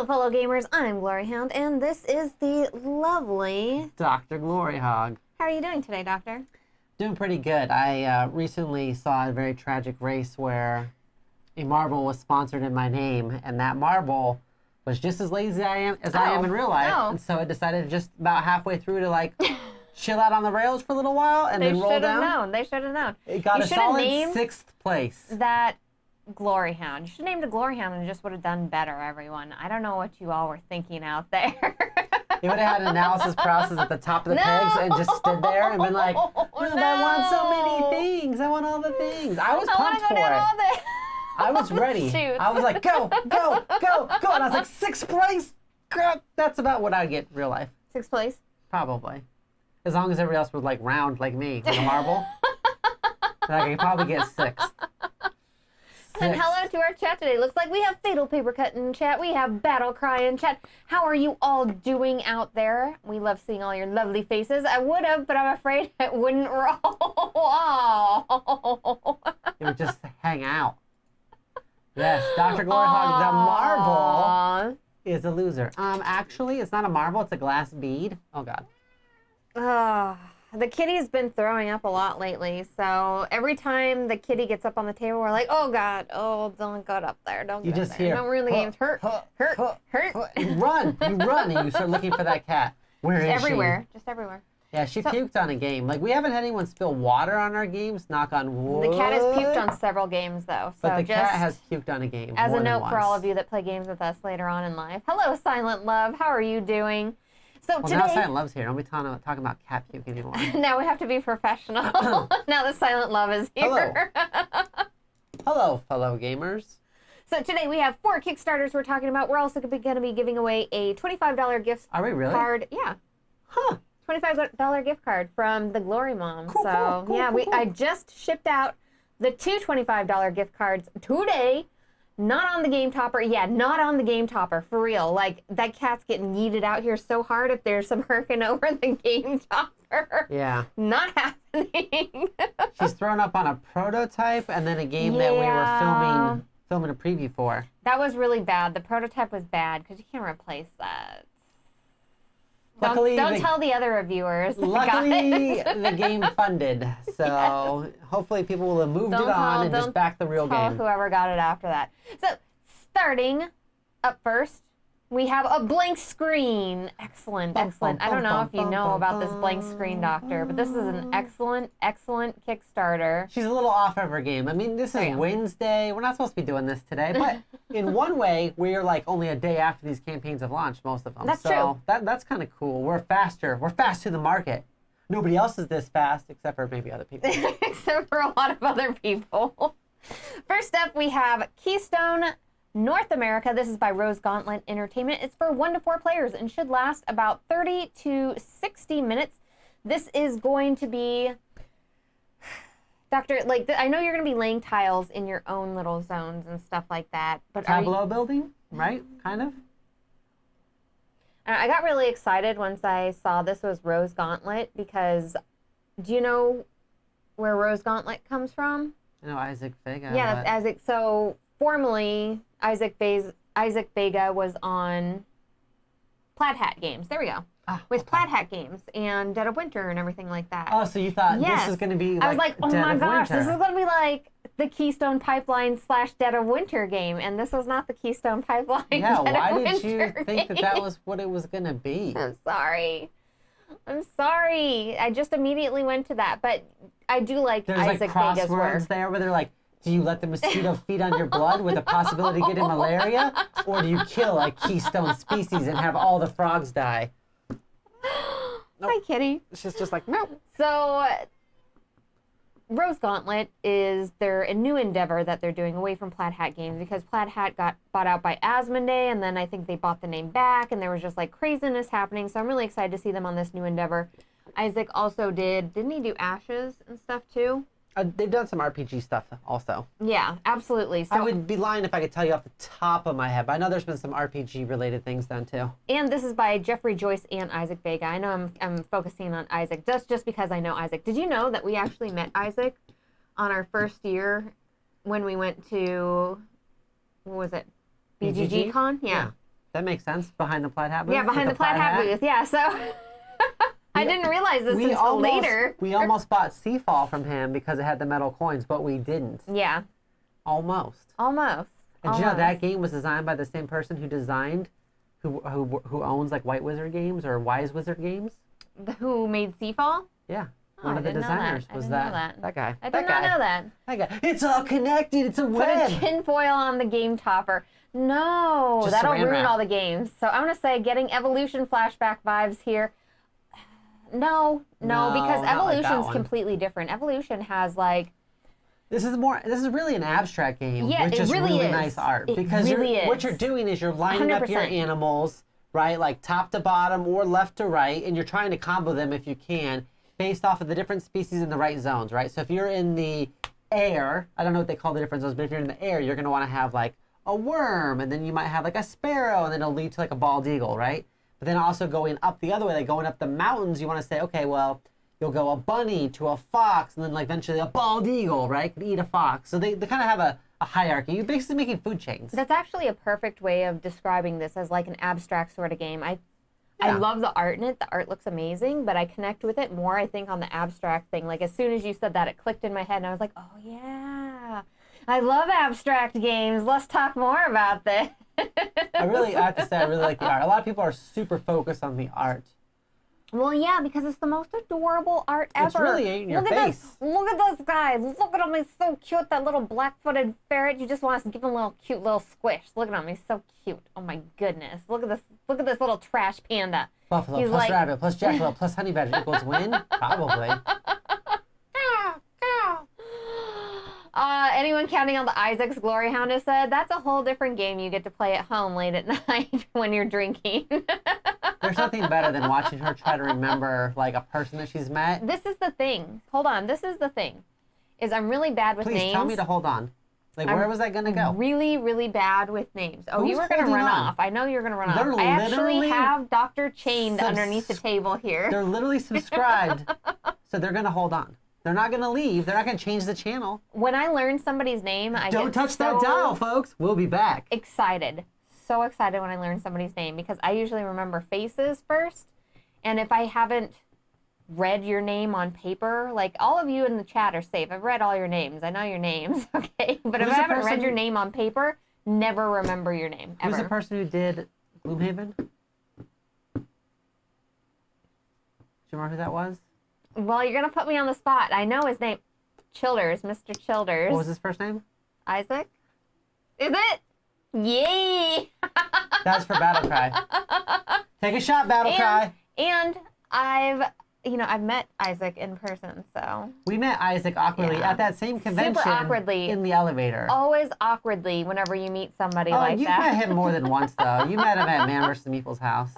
Hello, fellow gamers. I'm Gloryhound, and this is the lovely DrGloryhogg. How are you doing today, Doctor? Doing pretty good. I recently saw a very tragic race where a marble was sponsored in my name, and that marble was just as lazy I am in real life, and so I decided just about halfway through to like chill out on the rails for a little while and then roll down. They should have known. It got a solid 6th place. That Gloryhound. You should have named it Gloryhound and just would have done better, everyone. I don't know what you all were thinking out there. You would have had analysis paralysis at the top of the pegs and just stood there and been like, I want so many things. I want all the things. I was pumped for it. I was ready. I was like, go, go, go, go. And I was like, 6th place? Girl, that's about what I'd get in real life. 6th place? Probably. As long as everybody else was like round like me, like a marble. Then I could probably get 6th. And hello to our chat today. Looks like we have Fatal Paper Cut in chat. We have Battle Cry in chat. How are you all doing out there? We love seeing all your lovely faces. I would have, but I'm afraid it wouldn't roll. Oh. It would just hang out. Yes, DrGloryhogg, the marble is a loser. Actually, it's not a marble. It's a glass bead. Oh, God. The kitty's been throwing up a lot lately, so every time the kitty gets up on the table, we're like, oh, God, oh, don't go up there. Don't you go just up there. hear, Don't ruin the games. Hurt. You run, and you start looking for that cat. Where is everywhere. Just everywhere. Yeah, she puked on a game. Like, we haven't had anyone spill water on our games, knock on wood. The cat has puked on several games, though. So but the cat has puked on a game. As a note for all of you that play games with us later on in life. Hello, Silent Love. How are you doing? So well, today, now Silent Love's here. Don't be talking about cat puke anymore. Now we have to be professional. Now that Silent Love is here. Hello. Hello, fellow gamers. So today we have 4 Kickstarters we're talking about. We're also going to be giving away a $25 gift Are we really? card. Yeah. Huh. $25 gift card from the Glory Mom. Cool, so cool, yeah, cool. I just shipped out the 2 $25 gift cards today. Not on the game topper. Yeah, not on the game topper, for real. Like, that cat's getting yeeted out here so hard if there's some hurricane over the game topper. Yeah. Not happening. She's thrown up on a prototype and then a game that we were filming a preview for. That was really bad. The prototype was bad because you can't replace that. Luckily, don't tell the other reviewers. Luckily, the game funded, so hopefully people will have moved it on and just back the real game. Whoever got it after that. So, starting up first, we have a blank screen. Excellent, excellent. I don't know if you know about this blank screen, Doctor, but this is an excellent, excellent Kickstarter. She's a little off of her game. I mean, this is Wednesday. We're not supposed to be doing this today, but in one way, we're like only a day after these campaigns have launched, most of them. That's true. That's kind of cool. We're faster. We're fast to the market. Nobody else is this fast, except for maybe other people. Except for a lot of other people. First up, we have Keystone North America. This is by Gauntlet Entertainment. It's for 1 to 4 players and should last about 30 to 60 minutes. This is going to be, Doctor, like, I know you're going to be laying tiles in your own little zones and stuff like that. But Tableau building, right? Kind of. I got really excited once I saw this was Gauntlet because do you know where Gauntlet comes from? I know Isaac Vega. Yeah, that's Isaac. So formerly, Isaac Vega was on Plaid Hat Games. There we go. With Plaid Hat Games and Dead of Winter and everything like that. Oh, so you thought this is going to be like I was like, oh Dead my of gosh, Winter. this is going to be like the Keystone Pipeline / Dead of Winter game. And this was not the Keystone Pipeline. Yeah, Dead why of did you Winter think game. that was what it was going to be? I'm sorry. I just immediately went to that. But I do like Isaac Vega's work. There's there where they're like, do you let the mosquito feed on your blood with the possibility of getting malaria? Or do you kill a keystone species and have all the frogs die? Hi, kitty. She's just like, no. So, Gauntlet is a new endeavor that they're doing away from Plaid Hat Games because Plaid Hat got bought out by Asmodee, and then I think they bought the name back, and there was just like craziness happening. So I'm really excited to see them on this new endeavor. Isaac also didn't he do Ashes and stuff too? They've done some RPG stuff also. Yeah, absolutely. So, I would be lying if I could tell you off the top of my head, but I know there's been some RPG-related things done too. And this is by Jeffrey Joyce and Isaac Vega. I know I'm focusing on Isaac just because I know Isaac. Did you know that we actually met Isaac on our first year when we went to, what was it? BGG Con? Yeah. That makes sense. Behind the plaid hat booth? Yeah, behind the plaid hat booth. Yeah, so I didn't realize this until later. We almost bought Seafall from him because it had the metal coins, but we didn't. Yeah. Almost. Almost. And you know that game was designed by the same person who designed, who owns like White Wizard Games or Wise Wizard Games? Who made Seafall? Yeah. One of the designers was that guy. I did not know that. That guy. It's all connected. It's a web. Put a tinfoil on the game topper. No, Just that'll saran ruin wrap. all the games. So I'm going to say getting Evolution flashback vibes here. No, because not like that Evolution's one. completely different. Evolution has like... This is really an abstract game, Yeah, which it is really is. nice art. It Because really is. what you're doing is you're lining up your 100%. animals, right, like top to bottom or left to right, and you're trying to combo them if you can, based off of the different species in the right zones, right? So if you're in the air, I don't know what they call the different zones, but if you're in the air, you're going to want to have like a worm, and then you might have like a sparrow, and then it'll lead to like a bald eagle, right? But then also going up the other way, like going up the mountains, you want to say, okay, well, you'll go a bunny to a fox, and then like eventually a bald eagle, right? Could eat a fox. So they kind of have a hierarchy. You're basically making food chains. That's actually a perfect way of describing this as like an abstract sort of game. I love the art in it. The art looks amazing, but I connect with it more, I think, on the abstract thing. Like, as soon as you said that, it clicked in my head, and I was like, oh, yeah. I love abstract games. Let's talk more about this. I have to say, I really like the art. A lot of people are super focused on the art. Well, yeah, because it's the most adorable art ever. It's really in your face. Look at this guy. Look at him. He's so cute. That little black-footed ferret. You just want to give him a little cute little squish. Look at him. He's so cute. Oh, my goodness. Look at this. Look at this little trash panda. Buffalo He's plus like... rabbit plus jackalope plus honey badger equals win? Probably. Anyone counting on the Isaac's Gloryhound has said, that's a whole different game you get to play at home late at night when you're drinking. There's nothing better than watching her try to remember like a person that she's met. This is the thing. Hold on. This is the thing. Is I'm really bad with names. Please tell me to hold on. Like, where was that going to go? Really, really bad with names. Oh, Who's you were going to run holding on? off. I know you're going to run off. They're I actually literally have Dr. Chained underneath the table here. They're literally subscribed, so they're going to hold on. They're not going to leave. They're not going to change the channel. When I learn somebody's name, I Don't get touch so that dial, folks. We'll be back. excited. So excited when I learn somebody's name because I usually remember faces first. And if I haven't read your name on paper, like all of you in the chat are safe. I've read all your names. I know your names, okay? But if I haven't read your name on paper, never remember your name, ever. Who's the person who did Gloomhaven? Do you remember who that was? Well, you're going to put me on the spot. I know his name. Childers, Mr. Childers. What was his first name? Isaac? Is it? Yay! That's for Battle Cry. Take a shot, Battle Cry. And I've met Isaac in person, so. We met Isaac awkwardly at that same convention. Super awkwardly. In the elevator. Always awkwardly whenever you meet somebody like you've that. met him more than once, though. You met him at Man vs. Meeple's house.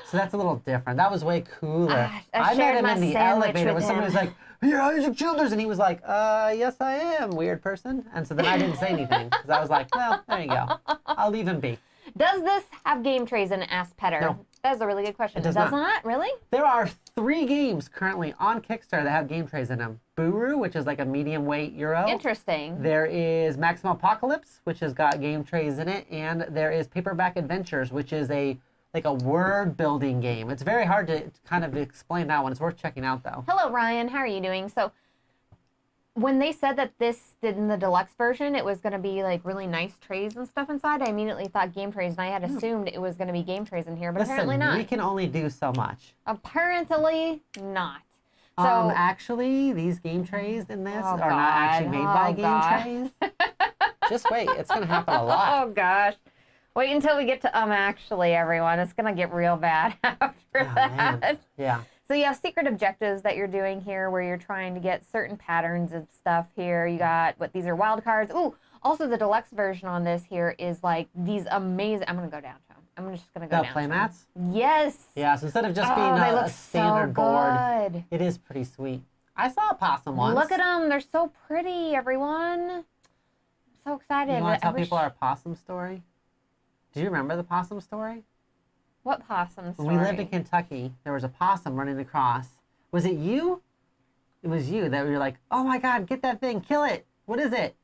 So that's a little different. That was way cooler. I met him shared in the my sandwich elevator with when somebody was like, "You're Isaac Childers," and he was like, yes, I am, weird person. And so then I didn't say anything because I was like, well, there you go. I'll leave him be. Does this have game trays in it? Asked Petter. No. That's a really good question. It does not. Really? There are 3 games currently on Kickstarter that have game trays in them. Buru, which is like a medium weight Euro. Interesting. There is Maximum Apocalypse, which has got game trays in it. And there is Paperback Adventures, which is a word building game. It's very hard to kind of explain that one. It's worth checking out though. Hello, Ryan. How are you doing? So when they said that this did in the deluxe version, it was going to be like really nice trays and stuff inside, I immediately thought game trays, and I had assumed it was going to be game trays in here, but apparently not. We can only do so much. Apparently not. So actually, these game trays in this are not actually made by game trays. Just wait. It's going to happen a lot. Oh, gosh. Wait until we get to actually, everyone. It's going to get real bad after that. Man. Yeah. So you have secret objectives that you're doing here where you're trying to get certain patterns of stuff here. You got, these are wild cards. Ooh, also the deluxe version on this here is like these amazing, I'm going to go downtown. I'm just going to go downtown. The playmats? Yes. Yeah, so instead of just being a standard board, good. it is pretty sweet. I saw a possum once. Look at them. They're so pretty, everyone. I'm so excited. You want to tell people our possum story? Do you remember the possum story? What possum story? When we lived in Kentucky, there was a possum running across. Was it you? It was you that were like, oh my God, get that thing, kill it. What is it?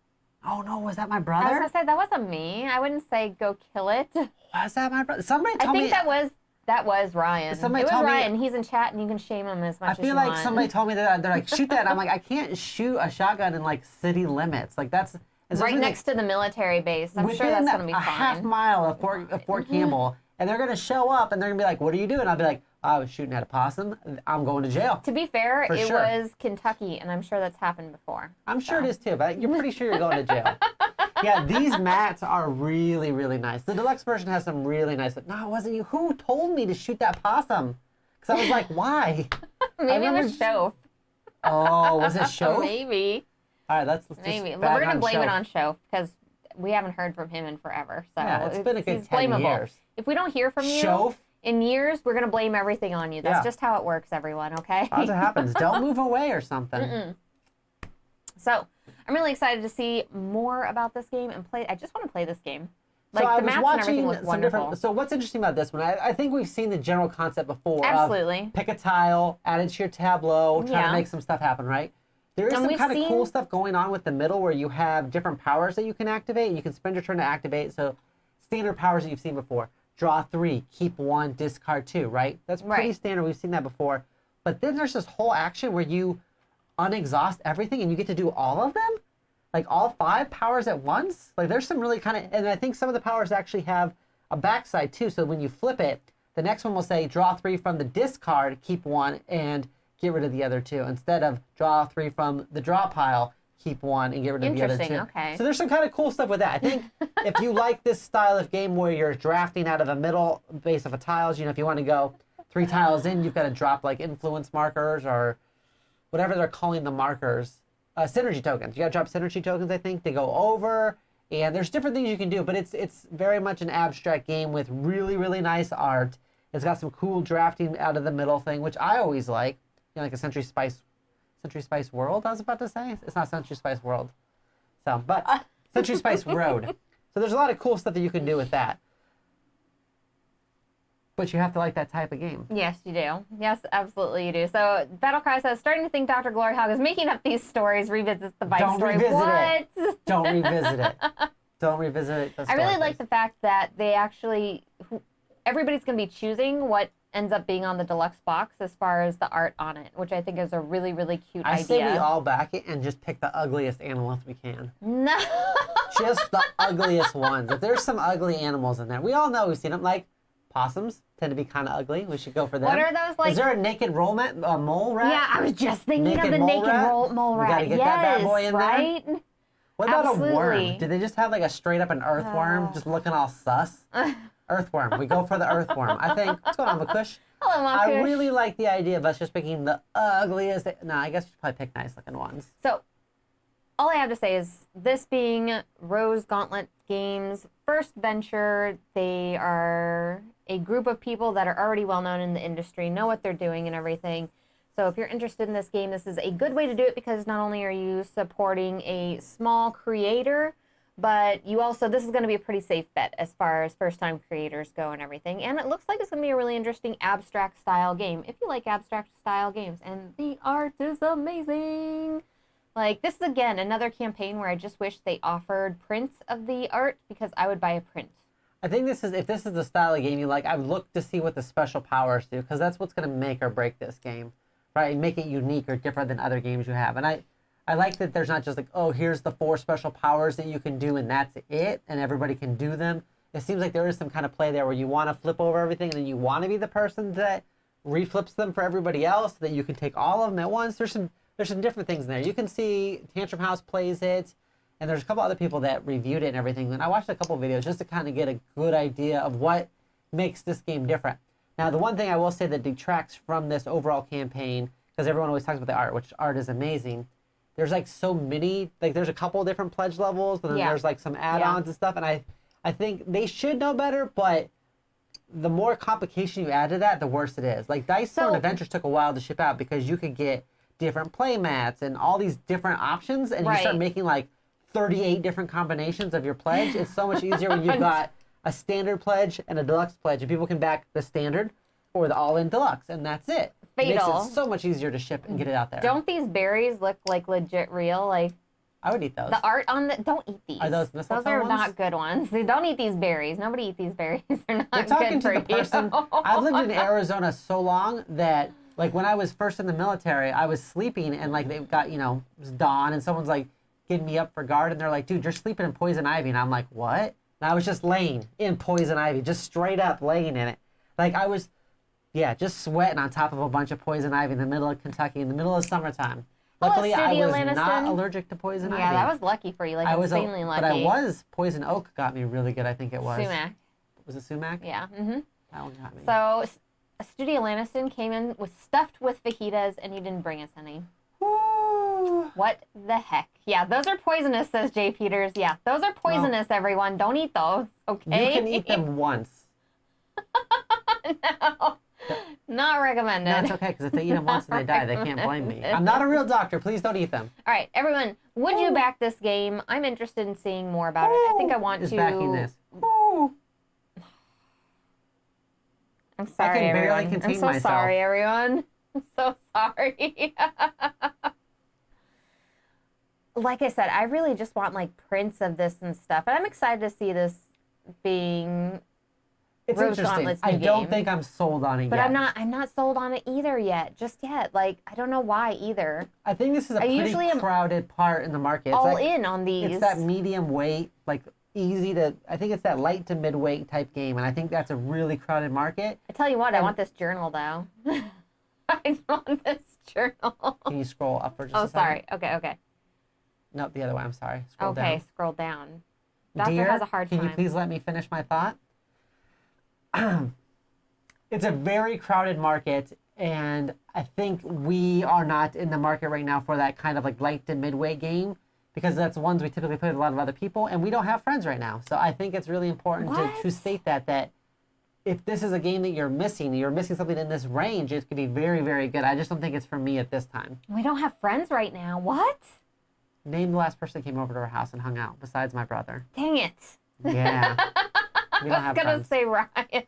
Oh no, was that my brother? I was going to say, that wasn't me. I wouldn't say go kill it. Was that my brother? Somebody told me. I think that was Ryan. Somebody it was told Ryan. me, He's in chat, and you can shame him as much as you want. I feel like somebody told me that they're like, shoot that. And I'm like, I can't shoot a shotgun in like city limits. Like that's right next to the military base. I'm sure that's going to be fine. A half mile of Fort Campbell, and they're going to show up, and they're going to be like, "What are you doing?" I'll be like, "I was shooting at a possum. I'm going to jail." To be fair, it was Kentucky, and I'm sure that's happened before. I'm sure it is too, but you're pretty sure you're going to jail. Yeah, these mats are really, really nice. The deluxe version has some really nice. No, it wasn't you. Who told me to shoot that possum? Because I was like, why? Maybe it was Shoaf. Oh, was it Shoaf? Maybe. All right, let's maybe. But we're gonna blame it on Shoaf because we haven't heard from him in forever. So yeah, it's been a good 10 years. If we don't hear from you Shoaf? in years, we're gonna blame everything on you. That's just how it works, everyone. Okay. That's what happens. Don't move away or something. So I'm really excited to see more about this game and play. I just want to play this game. Like so the maps and everything look wonderful. So what's interesting about this one? I think we've seen the general concept before. Absolutely. Pick a tile, add it to your tableau, try to make some stuff happen, right? There is some kind of cool stuff going on with the middle where you have different powers that you can activate. You can spend your turn to activate. So standard powers that you've seen before. Draw 3, keep 1, discard 2, right? That's pretty standard. We've seen that before. But then there's this whole action where you unexhaust everything and you get to do all of them? Like all 5 powers at once? Like there's some really kind of, and I think some of the powers actually have a backside too. So when you flip it, the next one will say draw 3 from the discard, keep 1, and get rid of the other 2. Instead of draw 3 from the draw pile, keep 1, and get rid of the other 2. Okay. So there's some kind of cool stuff with that. I think if you like this style of game where you're drafting out of a middle base of a tiles, you know, if you want to go 3 tiles in, you've got to drop like influence markers or whatever they're calling the markers. Synergy tokens. You got to drop synergy tokens, I think, to go over. And there's different things you can do, but it's very much an abstract game with really, really nice art. It's got some cool drafting out of the middle thing, which I always like. You know, like a Century Spice World, I was about to say. It's not Century Spice World. So, but Century Spice Road. So there's a lot of cool stuff that you can do with that. But you have to like that type of game. Yes, you do. Yes, absolutely you do. So Battlecry says, starting to think Dr. Gloryhogg is making up these stories, revisits the bike story. Revisit it. Don't revisit it. Don't revisit it. I really like the fact that they actually, everybody's going to be choosing what ends up being on the deluxe box as far as the art on it, which I think is a really, really cute idea. I say we all back it and just pick the ugliest animals we can. No. Just the ugliest ones. If there's some ugly animals in there, we all know we've seen them, like possums tend to be kind of ugly. We should go for them. What are those like? Is there a naked mole rat? Yeah, I was just thinking of the naked mole rat. We gotta get that bad boy in there. What about Absolutely. a worm? Do they just have like a straight up an earthworm just looking all sus? Earthworm. We go for the earthworm. I think. What's going on, Makush? Hello, Makush. I really like the idea of us just picking the ugliest. No, I guess we should probably pick nice looking ones. So, all I have to say is this being Rose Gauntlet Games' first venture, they are a group of people that are already well known in the industry, know what they're doing and everything. So if you're interested in this game, this is a good way to do it because not only are you supporting a small creator, but you also, this is going to be a pretty safe bet as far as first-time creators go and everything. And it looks like it's going to be a really interesting abstract style game, if you like abstract style games. And the art is amazing. Like, this is, again, another campaign where I just wish they offered prints of the art because I would buy a print. I think this is, if this is the style of game you like, I've looked to see what the special powers do because that's what's going to make or break this game, right? And make it unique or different than other games you have. And I like that there's not just like, oh, here's the 4 special powers that you can do and that's it, and everybody can do them. It seems like there is some kind of play there where you want to flip over everything and then you want to be the person that reflips them for everybody else so that you can take all of them at once. There's some different things in there. You can see Tantrum House plays it, and there's a couple other people that reviewed it and everything. And I watched a couple videos just to kind of get a good idea of what makes this game different. Now, the one thing I will say that detracts from this overall campaign, because everyone always talks about the art, which art is amazing, there's like so many, like there's a couple different pledge levels, and then there's like some add-ons and stuff, and I think they should know better, but the more complication you add to that, the worse it is. Like Dice Throne Adventures took a while to ship out because you could get different play mats and all these different options, and you start making like 38 different combinations of your pledge. It's so much easier when you've got a standard pledge and a deluxe pledge, and people can back the standard or the all-in deluxe, and that's it. Fatal. It makes it so much easier to ship and get it out there. Don't these berries look like legit real? Like, I would eat those. The art on the, don't eat these. Are those mistletoe Those are ones? not good ones. Don't eat these berries. Nobody eat these berries. They're not You're talking good for to the person. you. I've lived in Arizona so long that, like, when I was first in the military, I was sleeping and, like, they got, you know, it was dawn and someone's, like, getting me up for guard and they're like, dude, you're sleeping in poison ivy. And I'm like, what? And I was just laying in poison ivy, just straight up laying in it. Like, I was, yeah, just sweating on top of a bunch of poison ivy in the middle of Kentucky in the middle of summertime. Luckily, I was not allergic to poison ivy. Yeah, that was lucky for you, like insanely lucky. But I was, poison oak got me really good, I think it was. Sumac. Was it sumac? Yeah. That one got me. So, Studio Lanniston came in stuffed with fajitas, and you didn't bring us any. Woo. What the heck? Yeah, those are poisonous, says Jay Peters. Yeah, those are poisonous, everyone. Don't eat those, okay? You can eat them once. No. Not recommended. No, it's okay, because if they eat them once and they die, they can't blame me. I'm not a real doctor. Please don't eat them. All right, everyone, would you back this game? I'm interested in seeing more about it. I think I want to... backing this. I'm sorry, I can barely everyone. contain I'm so myself. sorry, everyone. I'm so sorry. Like I said, I really just want, like, prints of this and stuff. And I'm excited to see this being... It's Rose interesting. Gauntlet's I new don't game. think I'm sold on it But yet. I'm not sold on it either yet. Just yet. Like, I don't know why either. I think this is a pretty crowded part in the market. It's All like, in on these. It's that medium weight, like easy to, I think it's that light to mid-weight type game. And I think that's a really crowded market. I tell you what, I want this journal though. I want this journal. Can you scroll up for just a sorry. second? Okay. No, the other way. I'm sorry. Scroll down. Okay, scroll down. Doctor Dear, has a hard time. can you please let me finish my thought? It's a very crowded market, and I think we are not in the market right now for that kind of like light to midweight game, because that's ones we typically play with a lot of other people, and we don't have friends right now. So I think it's really important to state that if this is a game that you're missing something in this range, it could be very, very good. I just don't think it's for me at this time. We don't have friends right now. What? Name the last person that came over to our house and hung out, besides my brother. Dang it. Yeah. We don't I was going to say Ryan.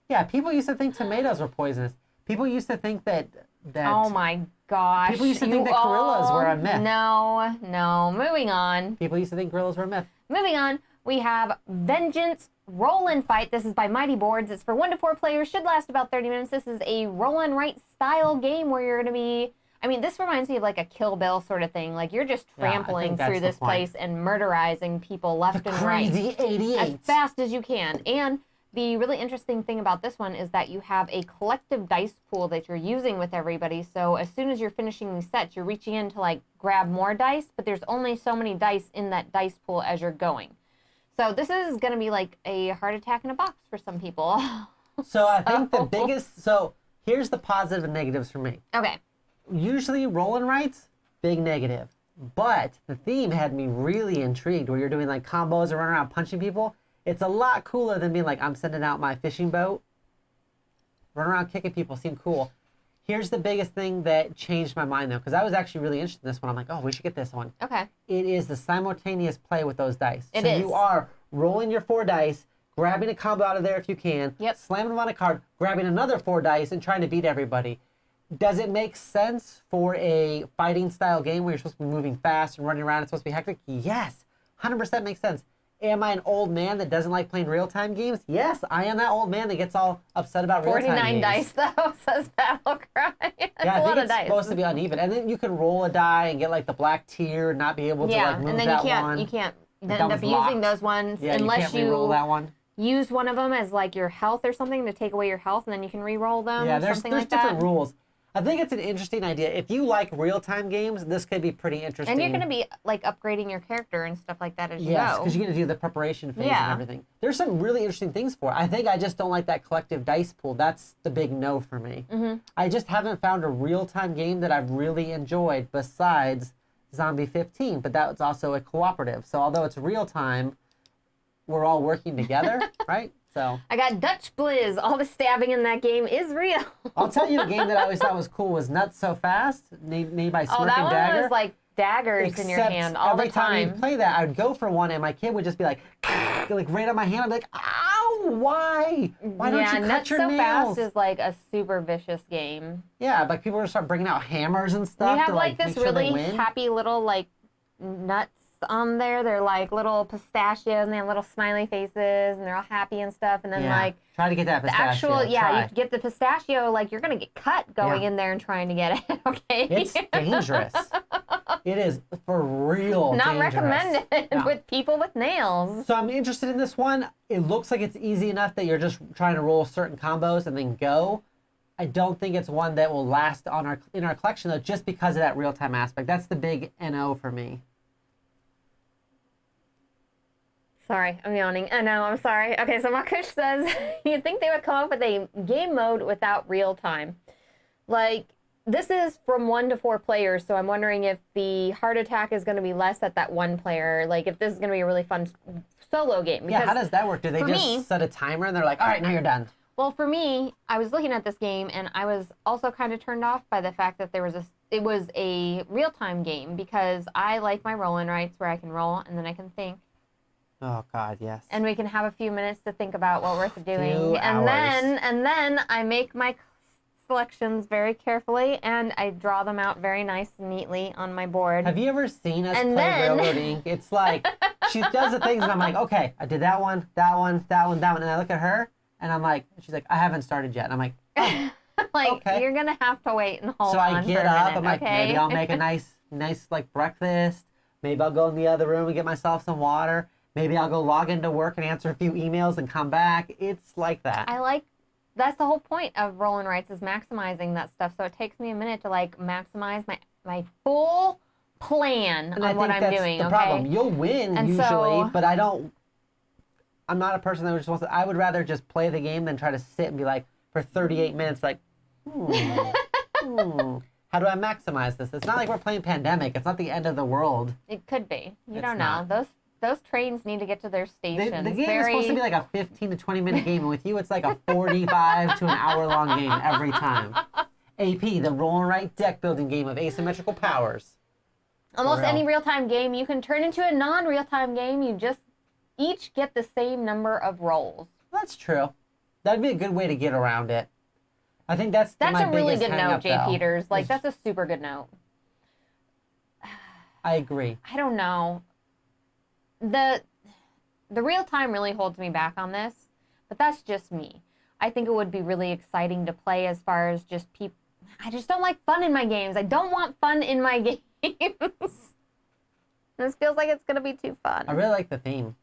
Yeah, people used to think tomatoes were poisonous. People used to think that oh my gosh. People used to think that gorillas were a myth. No. Moving on. People used to think gorillas were a myth. Moving on, we have Vengeance Roll and Fight. This is by Mighty Boards. It's for 1 to 4 players. Should last about 30 minutes. This is a roll and write style game where you're going to be... I mean, this reminds me of like a Kill Bill sort of thing. Like, you're just trampling through this place and murderizing people left and right. Crazy 88. As fast as you can. And the really interesting thing about this one is that you have a collective dice pool that you're using with everybody. So as soon as you're finishing these sets, you're reaching in to like grab more dice, but there's only so many dice in that dice pool as you're going. So this is going to be like a heart attack in a box for some people. So I think the biggest... So here's the positive and negatives for me. Okay. Usually roll and writes, big negative. But the theme had me really intrigued where you're doing like combos or running around punching people. It's a lot cooler than being like, I'm sending out my fishing boat. Run around kicking people seem cool. Here's the biggest thing that changed my mind though, because I was actually really interested in this one. I'm like, oh, we should get this one. Okay. It is the simultaneous play with those dice. It so is. You are rolling your 4 dice, grabbing a combo out of there if you can, slamming them on a card, grabbing another 4 dice, and trying to beat everybody. Does it make sense for a fighting style game where you're supposed to be moving fast and running around? It's supposed to be hectic? Yes. 100% makes sense. Am I an old man that doesn't like playing real-time games? Yes, I am that old man that gets all upset about real-time games. 49 dice, though, says Battlecry. That's yeah, a lot of it's dice. Supposed to be uneven. And then you can roll a die and get, like, the black tier and not be able to, like, move and then that you can't end That up was locked. using those ones you unless can't re-roll that one. use one of them as, like, your health or something to take away your health, and then you can re-roll them Yeah, or there's something like different that. rules. I think it's an interesting idea. If you like real-time games, this could be pretty interesting. And you're going to be, like, upgrading your character and stuff like that as you go. Yes, because you're going to do the preparation phase and everything. There's some really interesting things for it. I think I just don't like that collective dice pool. That's the big no for me. Mm-hmm. I just haven't found a real-time game that I've really enjoyed besides Zombie 15, but that was also a cooperative. So although it's real-time, we're all working together, right? So I got Dutch Blizz. All the stabbing in that game is real. I'll tell you a game that I always thought was cool was Nuts So Fast, made by Smirk and that one Dagger. was like daggers in your hand all the time. Every time you play that, I would go for one, and my kid would just be like right on my hand. I'd be like, ow, why? Why don't you cut your nails? Fast is like a super vicious game. Yeah, like people would start bringing out hammers and stuff. You have to, like this really happy little like nuts on there. They're like little pistachios, and they have little smiley faces, and they're all happy and stuff. And then like try to get that pistachio. The actual, you get the pistachio, like you're gonna get cut going in there and trying to get it. Okay. It's dangerous. It is for real. Not dangerous. Recommended with people with nails. So I'm interested in this one. It looks like it's easy enough that you're just trying to roll certain combos and then go. I don't think it's one that will last in our collection though, just because of that real-time aspect. That's the big NO for me. Sorry, I'm yawning. I know, I'm sorry. Okay, so Makush says, you'd think they would come up with a game mode without real time. Like, this is from 1 to 4 players, so I'm wondering if the heart attack is going to be less at that one player. Like, if this is going to be a really fun solo game. Yeah, how does that work? Do they just set a timer and they're like, all right, now you're done? Well, for me, I was looking at this game, and I was also kind of turned off by the fact that it was a real-time game, because I like my roll-in rights where I can roll, and then I can think. Oh God, yes. And we can have a few minutes to think about what we're doing, and then I make my selections very carefully, and I draw them out very nice and neatly on my board. Have you ever seen us play Railroad Ink? It's like she does the things, and I'm like, okay, I did that one, and I look at her, and I'm like, she's like, I haven't started yet, and I'm like, oh, like okay. You're gonna have to wait and hold on. So I get up, I'm like, okay? maybe I'll make a nice like breakfast. Maybe I'll go in the other room and get myself some water. Maybe I'll go log into work and answer a few emails and come back. It's like that. That's the whole point of rolling rights, is maximizing that stuff. So it takes me a minute to like maximize my full plan on what I'm doing. The problem. You'll win usually, but I'm not a person that just wants to. I would rather just play the game than try to sit and be like for 38 minutes like, how do I maximize this? It's not like we're playing Pandemic. It's not the end of the world. It could be. You don't know. Those trains need to get to their stations. The game is supposed to be like a 15 to 20 minute game, and with you it's like a 45 to an hour long game every time. AP, the roll and write deck building game of asymmetrical powers. Almost any real-time game you can turn into a non-real-time game. You just each get the same number of rolls. That's true. That'd be a good way to get around it. I think that's my a really good note, Jay though. Peters. Like, that's a super good note. I agree. I don't know. The real time really holds me back on this, but that's just me. I think it would be really exciting to play as far as just people. I just don't like fun in my games. I don't want fun in my games. This feels like it's going to be too fun. I really like the theme.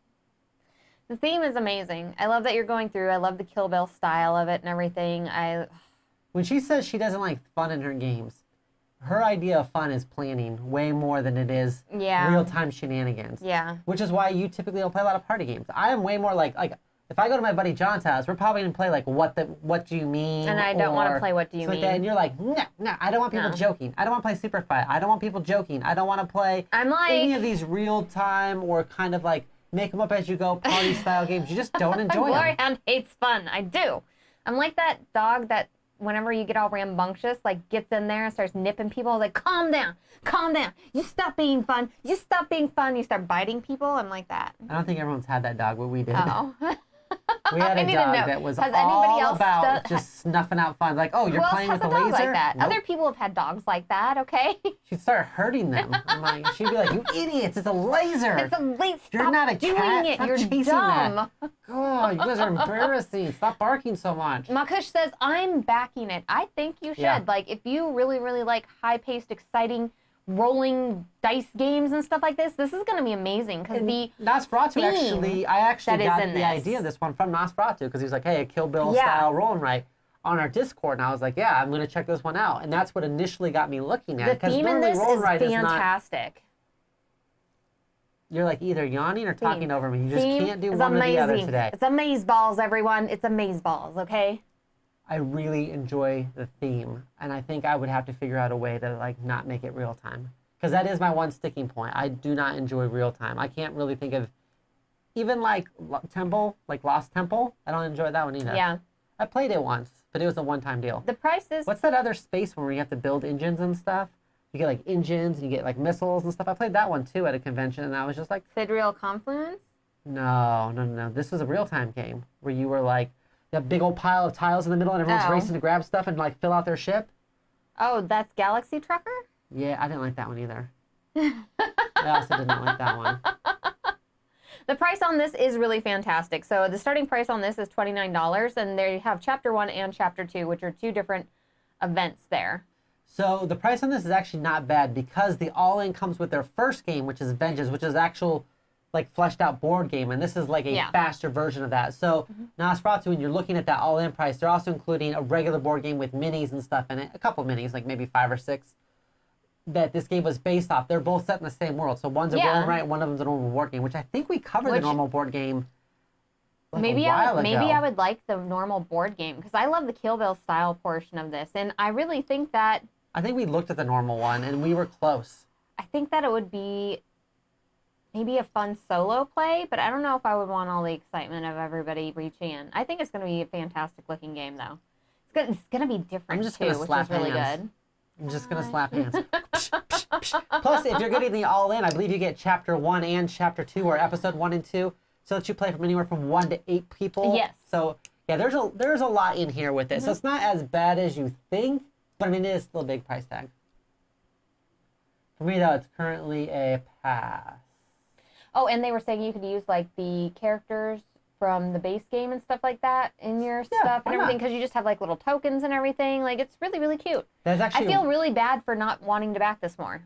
The theme is amazing. I love that you're going through. I love the Kill Bill style of it and everything. When she says she doesn't like fun in her games, her idea of fun is planning way more than it is real-time shenanigans. Yeah. Which is why you typically don't play a lot of party games. I am way more like if I go to my buddy John's house, we're probably gonna play like what do you mean? And I don't want to play what do you mean. Like that, and you're like, no, I don't want people joking. I don't want to play Super Fight. I don't want people joking. I don't want to play any of these real-time or kind of like make them up as you go party style games. You just don't enjoy them. Gloryhound hates fun. I do. I'm like that dog that whenever you get all rambunctious, like gets in there and starts nipping people. I was like, calm down. You stop being fun. You start biting people. I'm like that. I don't think everyone's had that dog, but we did. Oh. We had a dog that was all about just snuffing out fun. Like, oh, you're playing with a laser? Like that? Nope. Other people have had dogs like that, okay? She'd start hurting them. She'd be like, you idiots, it's a laser. It's a laser. You're not a cat. Stop You're chasing dumb. that. God, you guys are embarrassing. Stop barking so much. Makush says, I'm backing it. I think you should. Yeah. Like, if you really, really like high-paced, exciting, rolling dice games and stuff like this is going to be amazing, because the Nosferatu I actually got the idea of this one from Nosferatu, because he was like, hey, a Kill Bill style roll and write on our Discord, and I was like, yeah, I'm going to check this one out, and that's what initially got me looking at it. The theme in this is fantastic. You're like either yawning or talking over me. You just can't do one or the other today. It's amazeballs, everyone. It's amazeballs, okay? I really enjoy the theme, and I think I would have to figure out a way to like not make it real time, because that is my one sticking point. I do not enjoy real time. I can't really think of even like Temple, like Lost Temple. I don't enjoy that one either. Yeah. I played it once, but it was a one-time deal. The price is... What's that other space one where you have to build engines and stuff? You get like engines, and you get like missiles and stuff. I played that one too at a convention, and I was just like, Sidereal Confluence? No. This was a real-time game where you were like, a big old pile of tiles in the middle, and everyone's racing to grab stuff and like fill out their ship. Oh, that's Galaxy Trucker? Yeah, I didn't like that one either. I also didn't like that one. The price on this is really fantastic. So the starting price on this is $29, and they have Chapter 1 and Chapter 2, which are 2 different events there. So the price on this is actually not bad because the all-in comes with their first game, which is Vengeance, which is actual like fleshed out board game, and this is like a faster version of that. So Nosferatu, when you're looking at that all-in price, they're also including a regular board game with minis and stuff in it, a couple of minis, like maybe 5 or 6, that this game was based off. They're both set in the same world. So one's a roll and write, one of them's a normal board game, which I think we covered the normal board game like a while ago. Maybe I would like the normal board game, because I love the Kill Bill style portion of this, and I really think that... I think we looked at the normal one, and we were close. I think that it would be maybe a fun solo play, but I don't know if I would want all the excitement of everybody reaching in. I think it's going to be a fantastic looking game, though. It's going to be different, I'm just gonna slap which is really hands. good. I'm just going to slap hands. Plus, if you're getting the all-in, I believe you get Chapter 1 and Chapter 2, or Episode 1 and 2, so that you play from anywhere from 1 to 8 people. Yes. So, yeah, there's a lot in here with it. So it's not as bad as you think, but I mean, it is still a big price tag. For me, though, it's currently a pass. Oh, and they were saying you could use, like, the characters from the base game and stuff like that in your stuff and everything, because you just have, like, little tokens and everything. Like, it's really, really cute. That's actually, I feel really bad for not wanting to back this more.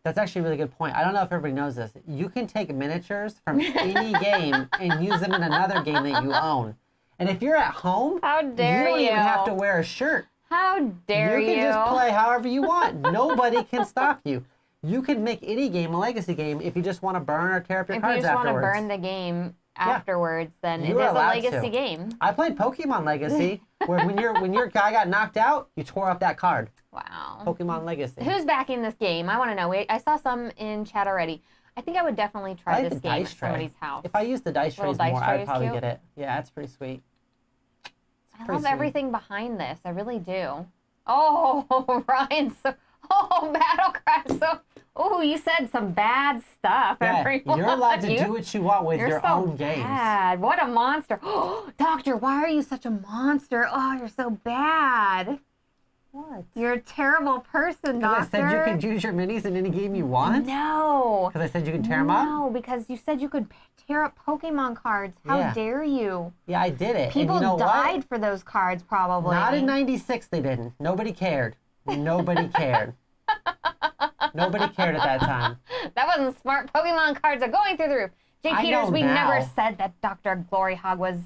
That's actually a really good point. I don't know if everybody knows this. You can take miniatures from any game and use them in another game that you own. And if you're at home, How dare you don't even have to wear a shirt. How dare you? You can just play however you want. Nobody can stop you. You can make any game a legacy game if you just want to burn or tear up your cards afterwards. If you just want to burn the game afterwards, then you it is a allowed legacy to. game. I played Pokemon Legacy, where when your guy got knocked out, you tore up that card. Wow. Pokemon Legacy. Who's backing this game? I want to know. I saw some in chat already. I think I would definitely try this game at somebody's house. If I use the dice trays more, I'd probably get it. Yeah, that's pretty sweet. I love everything behind this. I really do. Oh, Ryan. Battle Cry. You said some bad stuff. Yeah, everyone. You're allowed to do what you want with your own games. Bad. What a monster. Doctor, why are you such a monster? Oh, you're so bad. What? You're a terrible person, Doctor. Because I said you could use your minis in any game you want? No. Because I said you can tear them up? No, because you said you could tear up Pokemon cards. How dare you? Yeah, I did it. People and you know died for those cards, probably. Not in 96, they didn't. Nobody cared. Nobody cared. Nobody cared at that time. That wasn't smart. Pokemon cards are going through the roof. Jay Peters, we never said that Dr. Gloryhogg was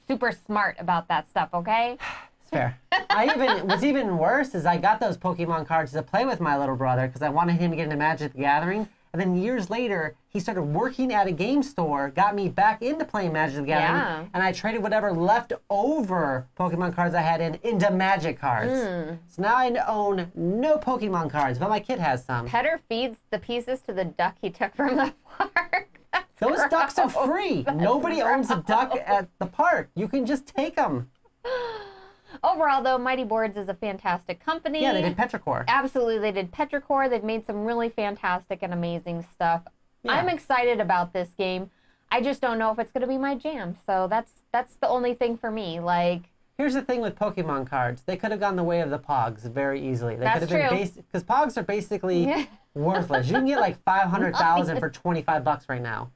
super smart about that stuff, okay? It's fair. What's even worse is I got those Pokemon cards to play with my little brother because I wanted him to get into Magic the Gathering. And then years later, he started working at a game store, got me back into playing Magic the Gathering, and I traded whatever leftover Pokemon cards I had into Magic cards. So now I own no Pokemon cards, but my kid has some. Petter feeds the pieces to the duck he took from the park. Those ducks are free. Nobody owns a duck at the park. You can just take them. Overall, though, Mighty Boards is a fantastic company. Yeah, they did Petrichor. Absolutely, they did Petrichor. They've made some really fantastic and amazing stuff. Yeah. I'm excited about this game. I just don't know if it's going to be my jam. So that's the only thing for me. Like, here's the thing with Pokemon cards. They could have gone the way of the Pogs very easily. That's true. Because Pogs are basically worthless. You can get like 500,000 for $25 right now.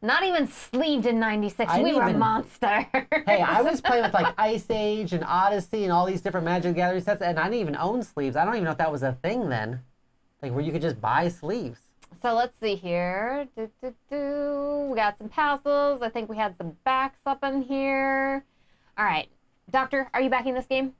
Not even sleeved in 96. We were monsters. Hey, I was playing with like Ice Age and Odyssey and all these different Magic the Gathering sets, and I didn't even own sleeves. I don't even know if that was a thing then. Like where you could just buy sleeves. So let's see here. We got some Passels. I think we had some backs up in here. All right. Doctor, are you backing this game?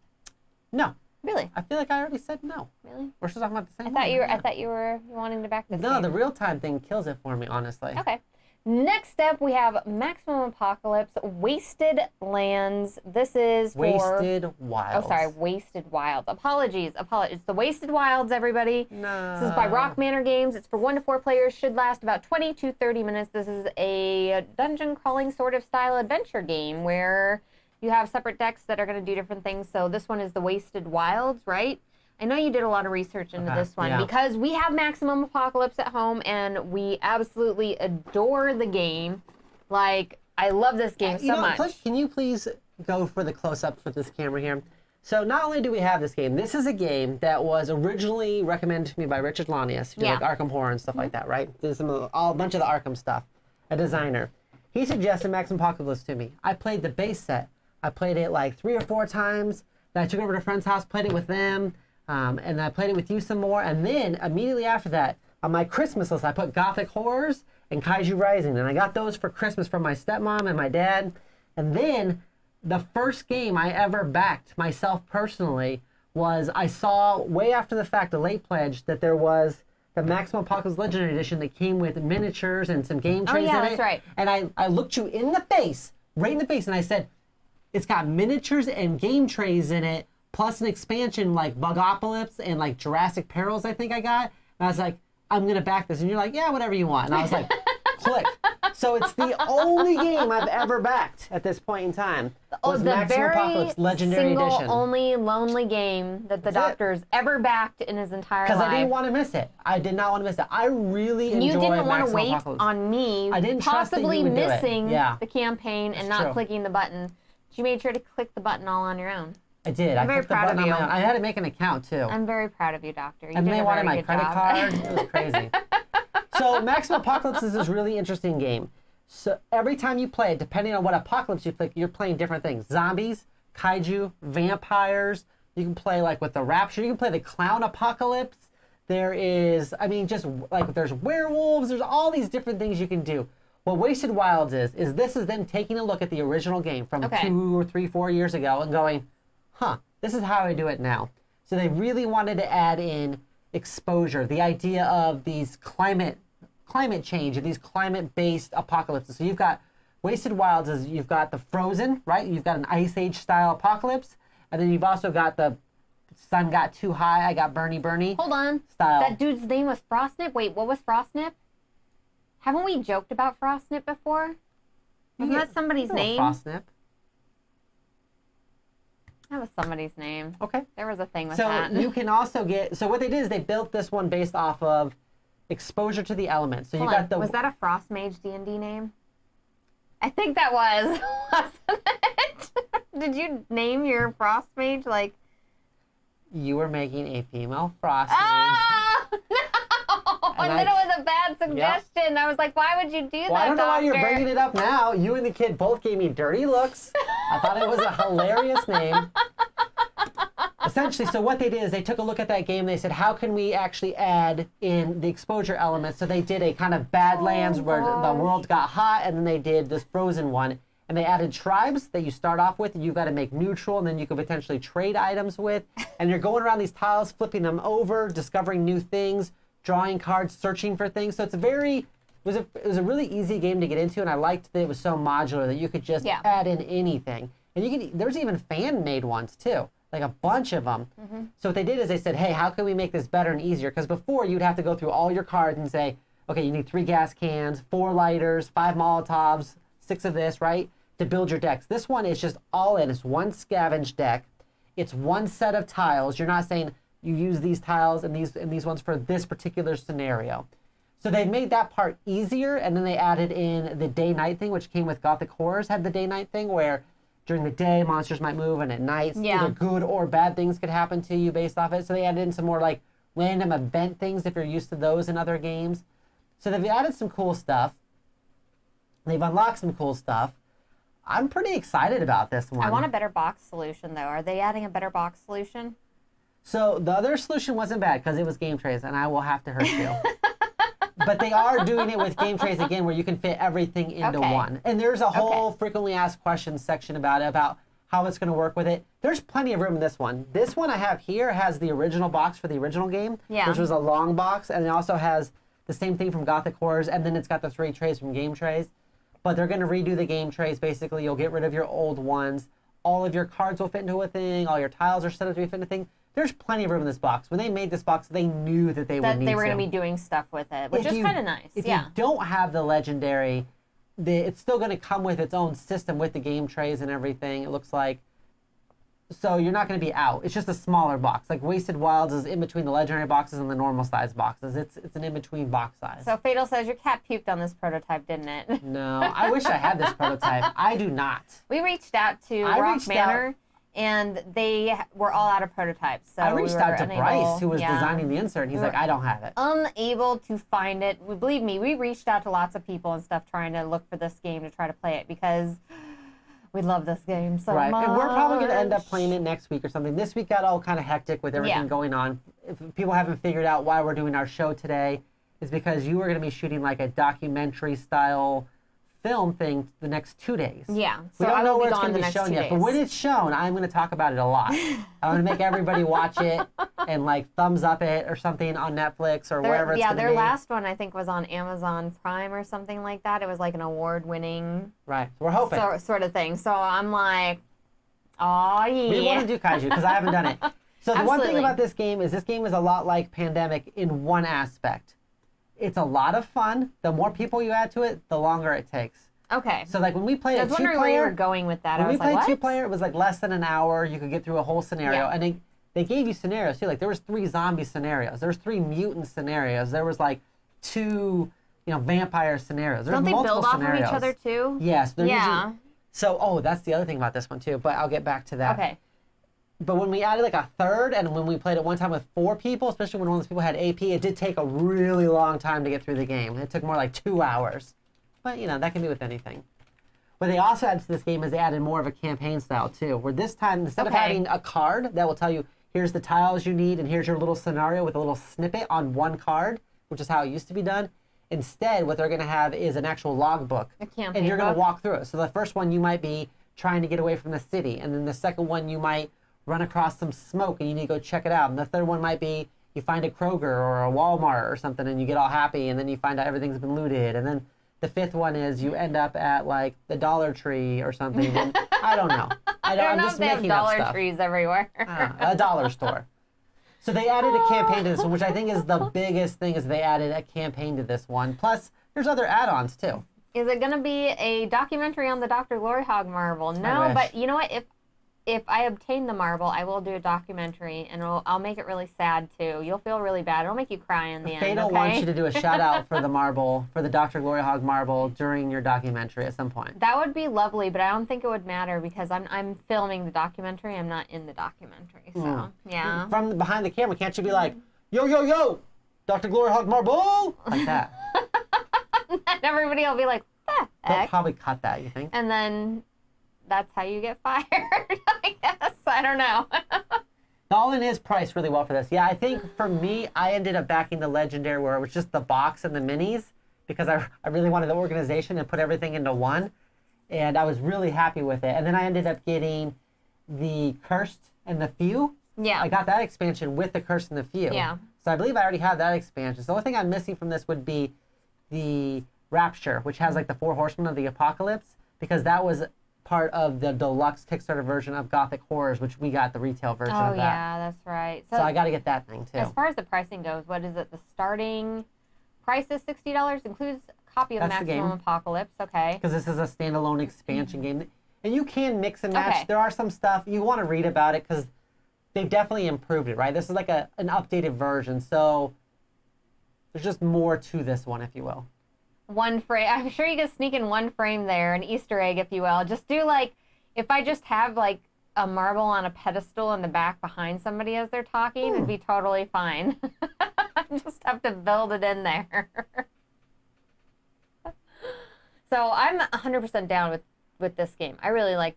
No. Really? I feel like I already said no. Really? We're still talking about the same one. I thought you were wanting to back this game. No, the real-time thing kills it for me, honestly. Okay. Next up, we have Maximum Apocalypse, Wasted Lands. This is for... Wasted Wilds. Oh, sorry, Wasted Wilds. Apologies. It's the Wasted Wilds, everybody. No. This is by Rock Manor Games. It's for 1 to 4 players. Should last about 20 to 30 minutes. This is a dungeon crawling sort of style adventure game where you have separate decks that are going to do different things. So this one is the Wasted Wilds, right? I know you did a lot of research into this one because we have Maximum Apocalypse at home and we absolutely adore the game. Like, I love this game so much. Can you please go for the close-up with this camera here? So not only do we have this game, this is a game that was originally recommended to me by Richard Lanius, who did like Arkham Horror and stuff like that, right? Did a bunch of the Arkham stuff, a designer. He suggested Maximum Apocalypse to me. I played the base set. I played it like 3 or 4 times. Then I took it over to a friend's house, played it with them. And I played it with you some more. And then immediately after that, on my Christmas list, I put Gothic Horrors and Kaiju Rising. And I got those for Christmas from my stepmom and my dad. And then the first game I ever backed myself personally was I saw way after the fact, a late pledge, that there was the Maximum Apocalypse Legendary Edition that came with miniatures and some game trays in it. That's right. And I looked you in the face, right in the face, and I said, it's got miniatures and game trays in it, plus an expansion like Bugopocalypse and like Jurassic Perils, I think I got. And I was like, I'm going to back this. And you're like, yeah, whatever you want. And I was like, click. So it's the only game I've ever backed at this point in time. Was the Maximum Apocalypse Legendary Edition. Only lonely game that the doctor's ever backed in his entire life. Because I didn't want to miss it. I did not want to miss it. I really enjoyed Maximum Apocalypse. You didn't want to wait on me possibly missing the campaign and not clicking the button. You made sure to click the button all on your own. I did. I'm very proud of you. I had to make an account too. I'm very proud of you, Doctor. And they wanted my credit card. It was crazy. So Maximum Apocalypse is this really interesting game. So every time you play it, depending on what apocalypse you pick, you're playing different things. Zombies, kaiju, vampires. You can play like with the Rapture. You can play the Clown Apocalypse. There is, I mean, just like there's werewolves. There's all these different things you can do. What Wasted Wilds is this is them taking a look at the original game from 2 or 3, 4 years ago and going, this is how I do it now. So they really wanted to add in exposure, the idea of these climate change and these climate-based apocalypses. So you've got Wasted Wilds is you've got the Frozen, right? You've got an Ice Age style apocalypse, and then you've also got the sun got too high, I got Bernie. Hold on. Style. That dude's name was Frostnip? Wait, what was Frostnip? Haven't we joked about Frostnip before? Wasn't that somebody's name? Frostnip. That was somebody's name. Okay. There was a thing with that. So you can also get, so what they did is they built this one based off of exposure to the elements. So was that a Frostmage D&D name? I think that was, wasn't it? Did you name your Frostmage like? You were making a female Frostmage. Oh, no! And then it was a bad suggestion. Yep. I was like, why would you do that, I don't know why you're Doctor? bringing it up now. You and the kid both gave me dirty looks. I thought it was a hilarious name. Essentially, so what they did is they took a look at that game and they said, how can we actually add in the exposure elements? So they did a kind of Badlands where the world got hot, and then they did this Frozen one. And they added tribes that you start off with, and you've got to make neutral, and then you can potentially trade items with. And you're going around these tiles, flipping them over, discovering new things, drawing cards, searching for things. So it's it was a really easy game to get into, and I liked that it was so modular that you could just add in anything. And there's even fan-made ones too, like a bunch of them. Mm-hmm. So what they did is they said, hey, how can we make this better and easier? Because before you'd have to go through all your cards and say, okay, you need 3 gas cans, 4 lighters, 5 Molotovs, 6 of this, right? To build your decks. This one is just all in. It's one scavenge deck. It's one set of tiles. You're not saying you use these tiles and these ones for this particular scenario. So they made that part easier, and then they added in the day-night thing, which came with Gothic Horrors, had the day-night thing where during the day monsters might move, and at night either good or bad things could happen to you based off it. So they added in some more like random event things if you're used to those in other games. So they've added some cool stuff. They've unlocked some cool stuff. I'm pretty excited about this one. I want a better box solution, though. Are they adding a better box solution? So the other solution wasn't bad because it was game trays, and I will have to hurt you. But they are doing it with game trays again, where you can fit everything into one. And there's a whole frequently asked questions section about how it's going to work with it. There's plenty of room in this one. This one I have here has the original box for the original game, which was a long box, and it also has the same thing from Gothic Horrors, and then it's got the 3 trays from game trays. But they're going to redo the game trays. Basically, you'll get rid of your old ones. All of your cards will fit into a thing. All your tiles are set up to fit into a thing. There's plenty of room in this box. When they made this box, they knew that they would need to. That they were going to be doing stuff with it, which is kind of nice. If you don't have the Legendary, it's still going to come with its own system with the game trays and everything, it looks like. So you're not going to be out. It's just a smaller box. Like Wasted Wilds is in between the legendary boxes and the normal size boxes. It's an in-between box size. So Fatal says your cat puked on this prototype, didn't it? No, I wish I had this prototype. I do not. We reached out to Rock Manor, and they were all out of prototypes. So I reached out to Bryce, who was yeah. designing the insert, and he's like, I don't have it. Unable to find it. Believe me, we reached out to lots of people and stuff trying to look for this game to try to play it because we love this game so much. And we're probably going to end up playing it next week or something. This week got all kind of hectic with everything going on. If people haven't figured out why we're doing our show today, it's because you are going to be shooting like a documentary-style film thing the next 2 days. Yeah. We don't know where it's going to be shown yet, but when it's shown, I'm going to talk about it a lot. I'm going to make everybody watch it and like thumbs up it or something on Netflix or wherever it's going to be. Yeah, their last one I think was on Amazon Prime or something like that. It was like an award-winning so we're hoping sort of thing. So I'm like, oh yeah. We want to do kaiju because I haven't done it. So the one thing about this game is a lot like Pandemic in one aspect. It's a lot of fun. The more people you add to it, the longer it takes. Okay. So like when we played a 2-player... I was wondering where you were going with that. When we played 2-player, what? it was like less than an hour. You could get through a whole scenario. Yeah. And they gave you scenarios too. Like there was 3 zombie scenarios. There was 3 mutant scenarios. There was like 2, vampire scenarios. There's Don't they multiple build off scenarios. of each other too? Yes. Yeah. Usually, so, that's the other thing about this one too. But I'll get back to that. Okay. But when we added like a third, and when we played it one time with 4 people, especially when one of those people had AP, it did take a really long time to get through the game. It took more like 2 hours. But, that can be with anything. What they also added to this game is they added more of a campaign style too, where this time, instead of having a card that will tell you, here's the tiles you need, and here's your little scenario with a little snippet on one card, which is how it used to be done, instead, what they're going to have is an actual logbook. A campaign and you're going to book. walk through it. So the first one you might be trying to get away from the city, and then the second one you might run across some smoke and you need to go check it out. And the third one might be you find a Kroger or a Walmart or something and you get all happy and then you find out everything's been looted. And then the 5th one is you end up at like the Dollar Tree or something. And I don't know. I'm know just if they have making up Dollar stuff. Trees everywhere. A dollar store. So they added a campaign to this one, which I think is the biggest thing is they added a campaign to this one. Plus, there's other add-ons too. Is it going to be a documentary on the DrGloryhogg marble? No, but you know what? If I obtain the marble, I will do a documentary, and I'll make it really sad, too. You'll feel really bad. It'll make you cry in the end, Fatal wants you to do a shout-out for the marble, for the DrGloryhogg marble during your documentary at some point. That would be lovely, but I don't think it would matter because I'm filming the documentary. I'm not in the documentary, so, yeah. From behind the camera, can't you be like, yo, yo, yo, DrGloryhogg marble? Like that. And everybody will be like, They'll probably cut that, you think? And then that's how you get fired, I guess. I don't know. The all-in is priced really well for this. Yeah, I think for me, I ended up backing the Legendary where it was just the box and the minis because I really wanted the organization and put everything into one. And I was really happy with it. And then I ended up getting the Cursed and the Few. Yeah. I got that expansion with the Cursed and the Few. Yeah. So I believe I already have that expansion. So the only thing I'm missing from this would be the Rapture, which has like the 4 Horsemen of the Apocalypse, because that was part of the deluxe Kickstarter version of Gothic Horrors, which we got the retail version of that. Oh, yeah, that's right. So I got to get that thing, too. As far as the pricing goes, what is it? The starting price is $60, includes a copy of Maximum Apocalypse, okay. Because this is a standalone expansion game. And you can mix and match. Okay. There are some stuff, you want to read about it, because they've definitely improved it, right? This is like an updated version, so there's just more to this one, if you will. One frame. I'm sure you could sneak in one frame there, an Easter egg, if you will. Just do like, if I just have like a marble on a pedestal in the back behind somebody as they're talking, it'd be totally fine. I just have to build it in there. So I'm 100% down with this game. I really like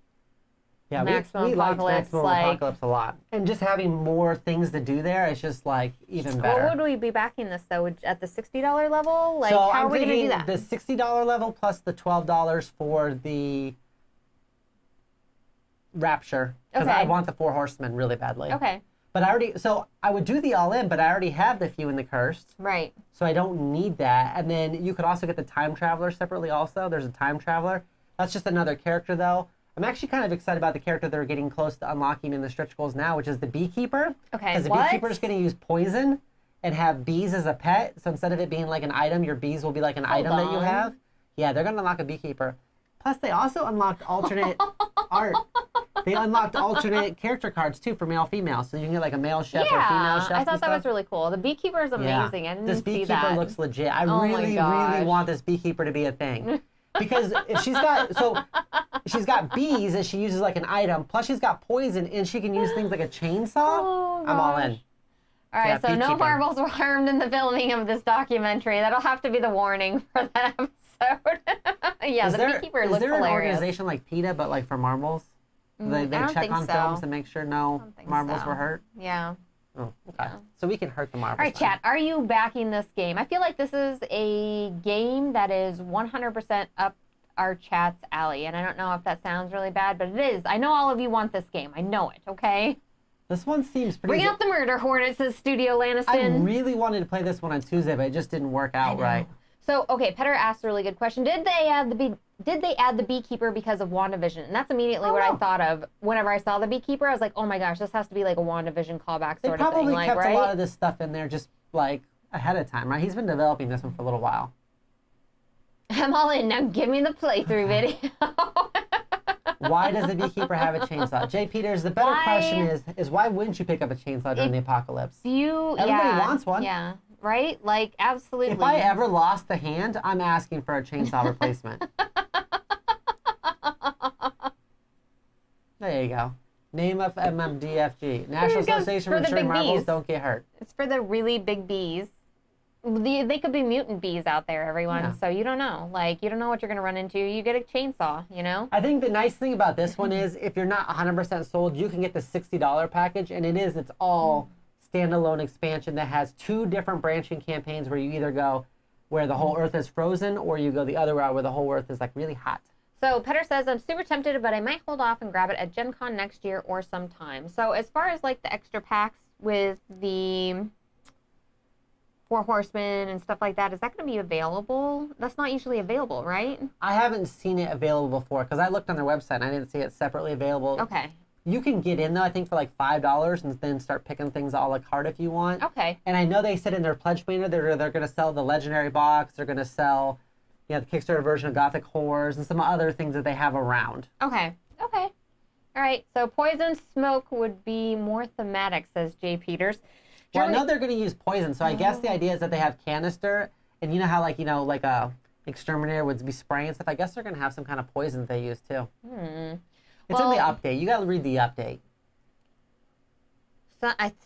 Maximum we liked Apocalypse. Maximum Apocalypse a lot. And just having more things to do there, it's just like even better. What would we be backing this though? At the $60 level? Like, so how are we going to do that? The $60 level plus the $12 for the Rapture. Because I want the 4 Horsemen really badly. Okay. But I would do the all-in, but I already have the Few and the Cursed. Right. So I don't need that. And then you could also get the Time Traveler separately also. There's a Time Traveler. That's just another character though. I'm actually kind of excited about the character they're getting close to unlocking in the stretch goals now, which is the Beekeeper. Okay, because the Beekeeper is going to use poison and have bees as a pet. So instead of it being like an item, your bees will be like an item that you have. Yeah, they're going to unlock a Beekeeper. Plus, they also unlocked alternate art They unlocked alternate character cards too for male, female, so you can get like a male chef or female chef. I thought that was really cool. The beekeeper is amazing. I didn't this see beekeeper that. looks legit. I really want this beekeeper to be a thing. Because if she's got bees that she uses like an item, plus she's got poison, and she can use things like a chainsaw. I'm all in. All right, so no marbles were harmed in the filming of this documentary. That'll have to be the warning for that episode. The beekeeper looks hilarious. Is there an organization like PETA, but like for marbles? They check on films to make sure no marbles were hurt? Yeah. Oh, okay. So we can hurt the marbles. All right, chat, are you backing this game? I feel like this is a game that is 100% up our chat's alley. And I don't know if that sounds really bad, but it is. I know all of you want this game. I know it, okay? This one seems pretty... Bring out the murder hornet, says Studio Lanniston. I really wanted to play this one on Tuesday, but it just didn't work out right. So, okay, Petter asked a really good question. Did they add the beekeeper because of WandaVision? And that's immediately what I thought of whenever I saw the beekeeper. I was like, oh my gosh, this has to be like a WandaVision callback sort of thing. They probably kept a lot of this stuff in there just like ahead of time, right? He's been developing this one for a little while. I'm all in. Now give me the playthrough video. Why does the beekeeper have a chainsaw? Jay Peters, the better question is why wouldn't you pick up a chainsaw during the apocalypse? Everybody wants one. Yeah. Right? Like, absolutely. If I ever lost the hand, I'm asking for a chainsaw replacement. There you go. Name of MMDFG. National Association for Ensuring Marbles Don't Get Hurt. It's for the really big bees. They could be mutant bees out there, everyone. So you don't know. Like, you don't know what you're going to run into. You get a chainsaw, you know? I think the nice thing about this one is if you're not 100% sold, you can get the $60 package. And it's all... standalone expansion that has 2 different branching campaigns where you either go where the whole earth is frozen or you go the other route where the whole earth is like really hot. So Petter says, I'm super tempted, but I might hold off and grab it at Gen Con next year or sometime. So as far as like the extra packs with the 4 Horsemen and stuff like that, is that going to be available? That's not usually available, right? I haven't seen it available before because I looked on their website and I didn't see it separately available. Okay. You can get in, though, I think, for like $5 and then start picking things a la carte if you want. Okay. And I know they said in their pledge banner they're going to sell the Legendary Box. They're going to sell the Kickstarter version of Gothic Horrors and some other things that they have around. Okay. Okay. All right. So poison smoke would be more thematic, says Jay Peters. Well, I know they're going to use poison, so I guess the idea is that they have canister. And you know how, like a exterminator would be spraying and stuff? I guess they're going to have some kind of poison that they use, too. It's in the update. You got to read the update.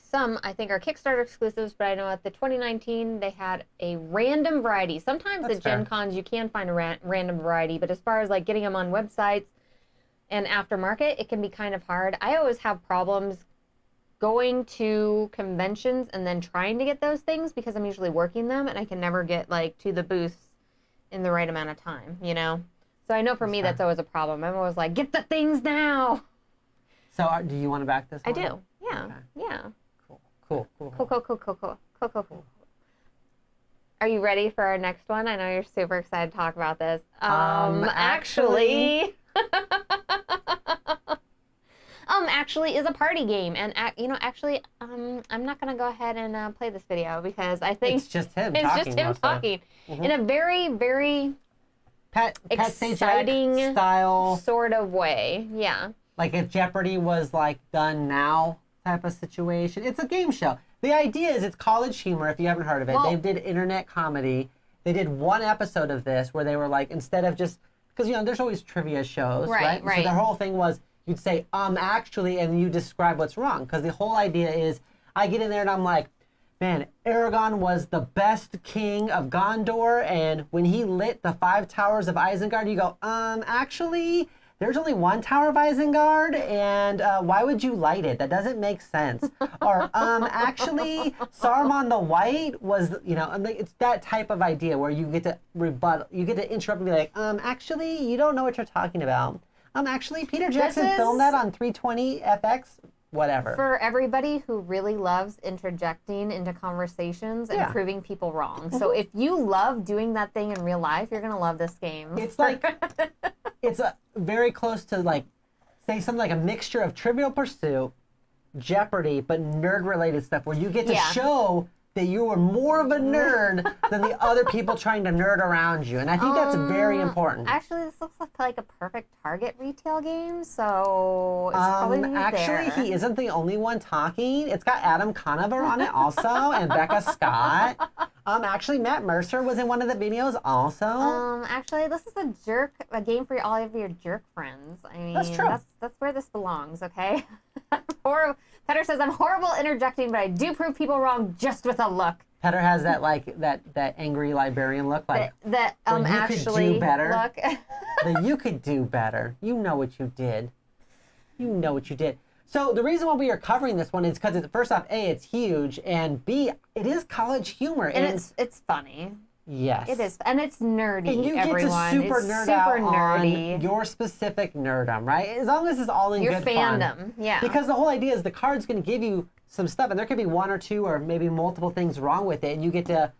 Some, I think, are Kickstarter exclusives, but I know at the 2019, they had a random variety. Sometimes at Gen Cons, you can find a random variety, but as far as like getting them on websites and aftermarket, it can be kind of hard. I always have problems going to conventions and then trying to get those things because I'm usually working them, and I can never get like to the booths in the right amount of time, you know? So I know for me that's always a problem. I'm always like, get the things now. So do you want to back this one? I do. Yeah. Okay. Yeah. Cool. Are you ready for our next one? I know you're super excited to talk about this. Actually is a party game, and I'm not gonna go ahead and play this video because I think it's just him talking in a very, very exciting style sort of way. Yeah. Like if Jeopardy was like done now type of situation. It's a game show. The idea is it's college humor, if you haven't heard of it. They did internet comedy. They did one episode of this where they were like, instead of just, because there's always trivia shows, right? So their whole thing was you'd say, actually, and you describe what's wrong. Because the whole idea is I get in there and I'm like, man, Aragorn was the best king of Gondor, and when he lit the 5 towers of Isengard, you go, actually, there's only one Tower of Isengard, and why would you light it? That doesn't make sense. Or, actually, Saruman the White was, it's that type of idea where you get to rebuttal, you get to interrupt and be like, actually, you don't know what you're talking about. Actually, Peter Jackson filmed that on 320 FX. Whatever. For everybody who really loves interjecting into conversations and proving people wrong. So if you love doing that thing in real life, you're going to love this game. It's like, it's very close to like, say something like a mixture of Trivial Pursuit, Jeopardy, but nerd-related stuff where you get to show that you are more of a nerd than the other people trying to nerd around you. And I think that's very important. Actually, this looks like a perfect Target retail game, so it's probably actually, he isn't the only one talking. It's got Adam Conover on it also, and Becca Scott. Actually, Matt Mercer was in one of the videos also. Actually, this is a game for all of your jerk friends. I mean, that's true. That's where this belongs, okay? Petter says, I'm horrible interjecting, but I do prove people wrong just with a look. Petter has that that angry librarian look, like that actually could do better. Look. That you could do better. You know what you did. You know what you did. So the reason why we are covering this one is because first off, A, it's huge, and B, it is college humor. And it's funny. Yes. It is. And it's nerdy, and you everyone. get to super nerd out on your specific nerdom, right? As long as it's all in your good fandom, fun. yeah. Because the whole idea is the card's going to give you some stuff, and there could be one or two or maybe multiple things wrong with it, and you get to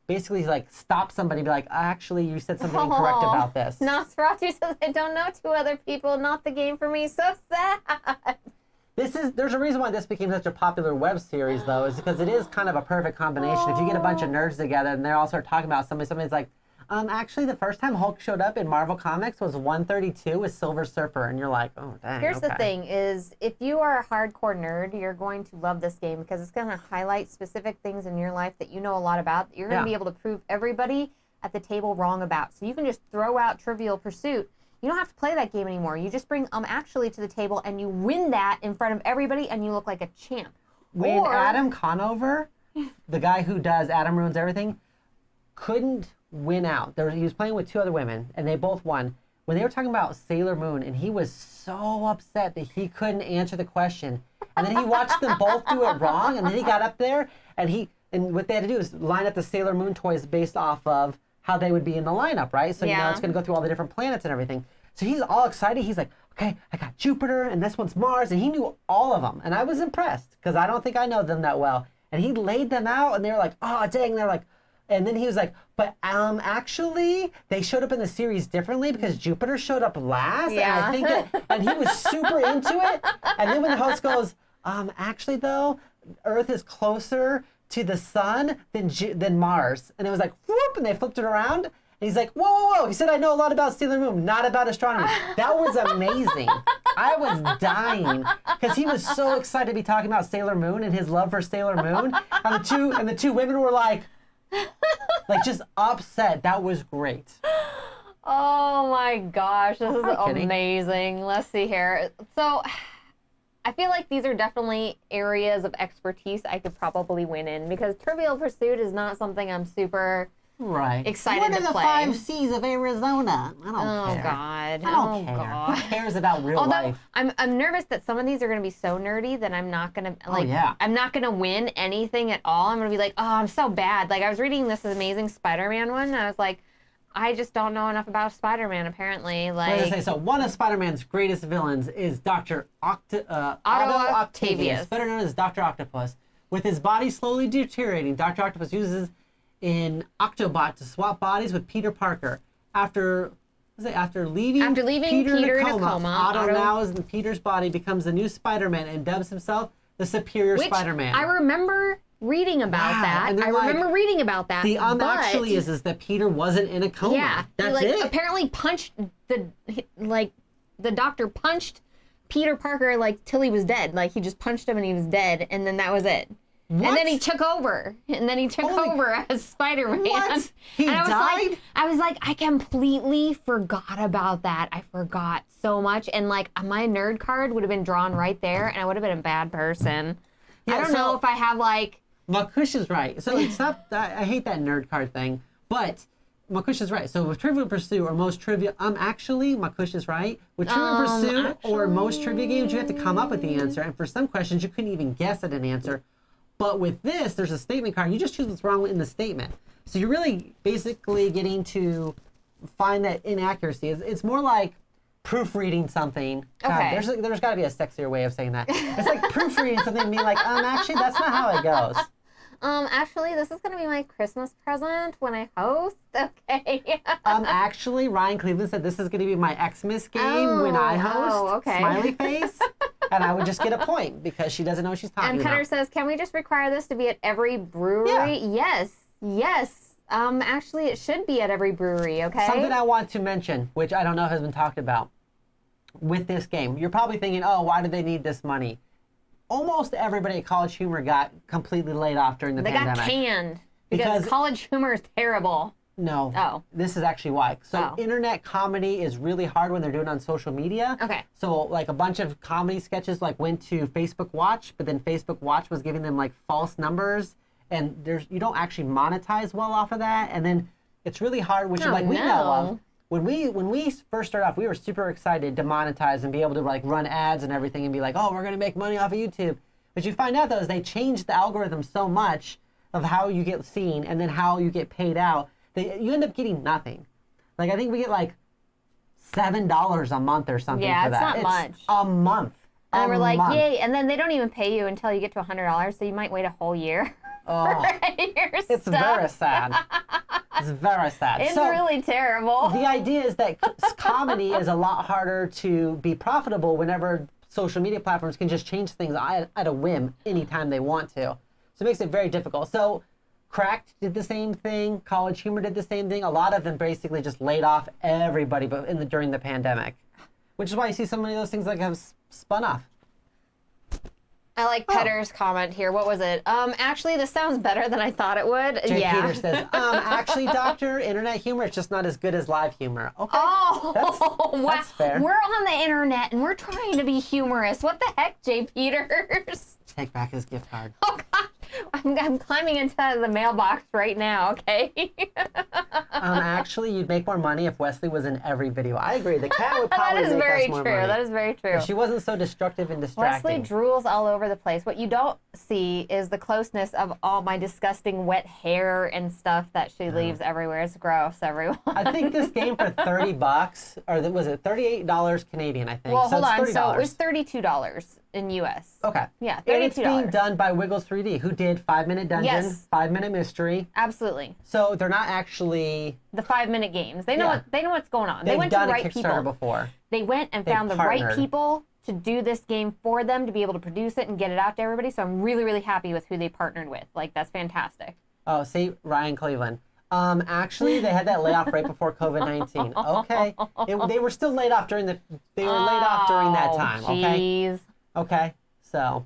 basically like stop somebody and be like, actually, you said something incorrect about this. Nosferatu says, I don't know two other people, not the game for me. So sad. There's a reason why this became such a popular web series, though, is because it is kind of a perfect combination. If you get a bunch of nerds together and they all start talking about somebody's like, actually, the first time Hulk showed up in Marvel Comics was 132 with Silver Surfer, and you're like, oh, dang, Here's the thing is, if you are a hardcore nerd, you're going to love this game because it's going to highlight specific things in your life that you know a lot about that you're going to be able to prove everybody at the table wrong about. So you can just throw out Trivial Pursuit. You don't have to play that game anymore. You just bring actually to the table and you win that in front of everybody and you look like a champ. When Adam Conover, the guy who does Adam Ruins Everything, couldn't win out. He was playing with two other women and they both won. When they were talking about Sailor Moon and he was so upset that he couldn't answer the question. And then he watched them both do it wrong and then he got up there and what they had to do is line up the Sailor Moon toys based off of how they would be in the lineup, right? So, you know, it's going to go through all the different planets and everything. So he's all excited. He's like, okay, I got Jupiter, and this one's Mars, and he knew all of them. And I was impressed, because I don't think I know them that well. And he laid them out, and they were like, oh, dang. And they're like, and then he was like, but actually, they showed up in the series differently, because Jupiter showed up last. Yeah. And I think and he was super into it. And then when the host goes, actually, though, Earth is closer to the sun than Mars. And it was like, whoop, and they flipped it around. And he's like, whoa, whoa, whoa. He said, I know a lot about Sailor Moon, not about astronomy. That was amazing. I was dying because he was so excited to be talking about Sailor Moon and his love for Sailor Moon. And the two women were like just upset. That was great. Oh my gosh, this is amazing. Let's see here. So I feel like these are definitely areas of expertise I could probably win in because Trivial Pursuit is not something I'm super excited to play. What are the 5 C's of Arizona? I don't care. Oh, God. I don't care. God. Who cares about real life? I'm nervous that some of these are going to be so nerdy that I'm not going to, I'm not going to win anything at all. I'm going to be like, oh, I'm so bad. Like, I was reading this amazing Spider-Man one, and I was like, I just don't know enough about Spider-Man, apparently. So one of Spider-Man's greatest villains is Dr. Otto Octavius, better known as Dr. Octopus. With his body slowly deteriorating, Dr. Octopus uses an Octobot to swap bodies with Peter Parker. After leaving Peter in a coma, Otto now is in Peter's body, becomes the new Spider-Man, and dubs himself the Superior Spider-Man. I remember reading about that. And The actually is that Peter wasn't in a coma. Yeah, that's it. Apparently punched the doctor punched Peter Parker till he was dead. Like he just punched him and he was dead, and then that was it. What? And then he took over. As Spider-Man. What? He died? I was like, I completely forgot about that. I forgot so much. And my nerd card would have been drawn right there, and I would have been a bad person. Yeah, I don't know if I have Makush is right. So it's not, I hate that nerd card thing, but Makush is right. So with Trivial Pursuit or most trivia, Makush is right. With Trivial Pursuit or most trivia games, you have to come up with the answer. And for some questions, you couldn't even guess at an answer. But with this, there's a statement card. You just choose what's wrong in the statement. So you're really basically getting to find that inaccuracy. It's more like proofreading something. Okay. There's got to be a sexier way of saying that. It's like proofreading something and being like, actually, that's not how it goes. Actually, this is going to be my Christmas present when I host. Okay. Actually, Ryan Cleveland said this is going to be my Xmas game when I host. Oh, okay. Smiley face. And I would just get a point because she doesn't know what she's talking about. And Cutter says, can we just require this to be at every brewery? Yeah. Yes. Actually, it should be at every brewery, okay? Something I want to mention, which I don't know has been talked about with this game. You're probably thinking, oh, why do they need this money? Almost everybody at College Humor got completely laid off during the pandemic. They got canned because College Humor is terrible. No. Oh. This is actually why. So internet comedy is really hard when they're doing it on social media. Okay. So like a bunch of comedy sketches like went to Facebook Watch, but then Facebook Watch was giving them like false numbers, and you don't actually monetize well off of that. And then it's really hard, which we know of. When we first started off, we were super excited to monetize and be able to like run ads and everything and be like, oh, we're gonna make money off of YouTube. But you find out though is they changed the algorithm so much of how you get seen and then how you get paid out. You end up getting nothing. Like, I think we get like $7 a month or something for that. Yeah, it's not much. A month. And we're like, yay. And then they don't even pay you until you get to $100, so you might wait a whole year. Oh, it's very sad. It's very sad. It's really terrible. The idea is that comedy is a lot harder to be profitable whenever social media platforms can just change things at a whim anytime they want to. So it makes it very difficult. So Cracked did the same thing. College Humor did the same thing. A lot of them basically just laid off everybody during the pandemic, which is why you see so many of those things like have spun off. I like Petter's comment here. What was it? Actually, this sounds better than I thought it would. Jay Peter says, actually, Doctor, internet humor is just not as good as live humor. Okay. Oh, that's fair. We're on the internet and we're trying to be humorous. What the heck, Jay Peters? Take back his gift card. Oh, gosh. I'm climbing into the mailbox right now, okay? Actually, you'd make more money if Wesley was in every video. I agree. The cat would probably make us more money. That is very true. If she wasn't so destructive and distracting. Wesley drools all over the place. What you don't see is the closeness of all my disgusting wet hair and stuff that she leaves everywhere. It's gross, everyone. I think this game for $30, or was it $38 Canadian, I think. Well, hold on. So it was $32 in US. Okay. Yeah, $32. And it's being done by Wiggles 3D, who did 5-Minute Dungeon, 5-Minute Mystery. Absolutely. So they're not actually the 5-minute games. They know they know what's going on. They went to the right Kickstarter people before. They went and found the right people to do this game for them to be able to produce it and get it out to everybody. So I'm really, really happy with who they partnered with. Like, that's fantastic. Oh, see, Ryan Cleveland. Actually, they had that layoff right before COVID-19. Okay. They were still laid off during that time. Okay. Jeez. Okay. So,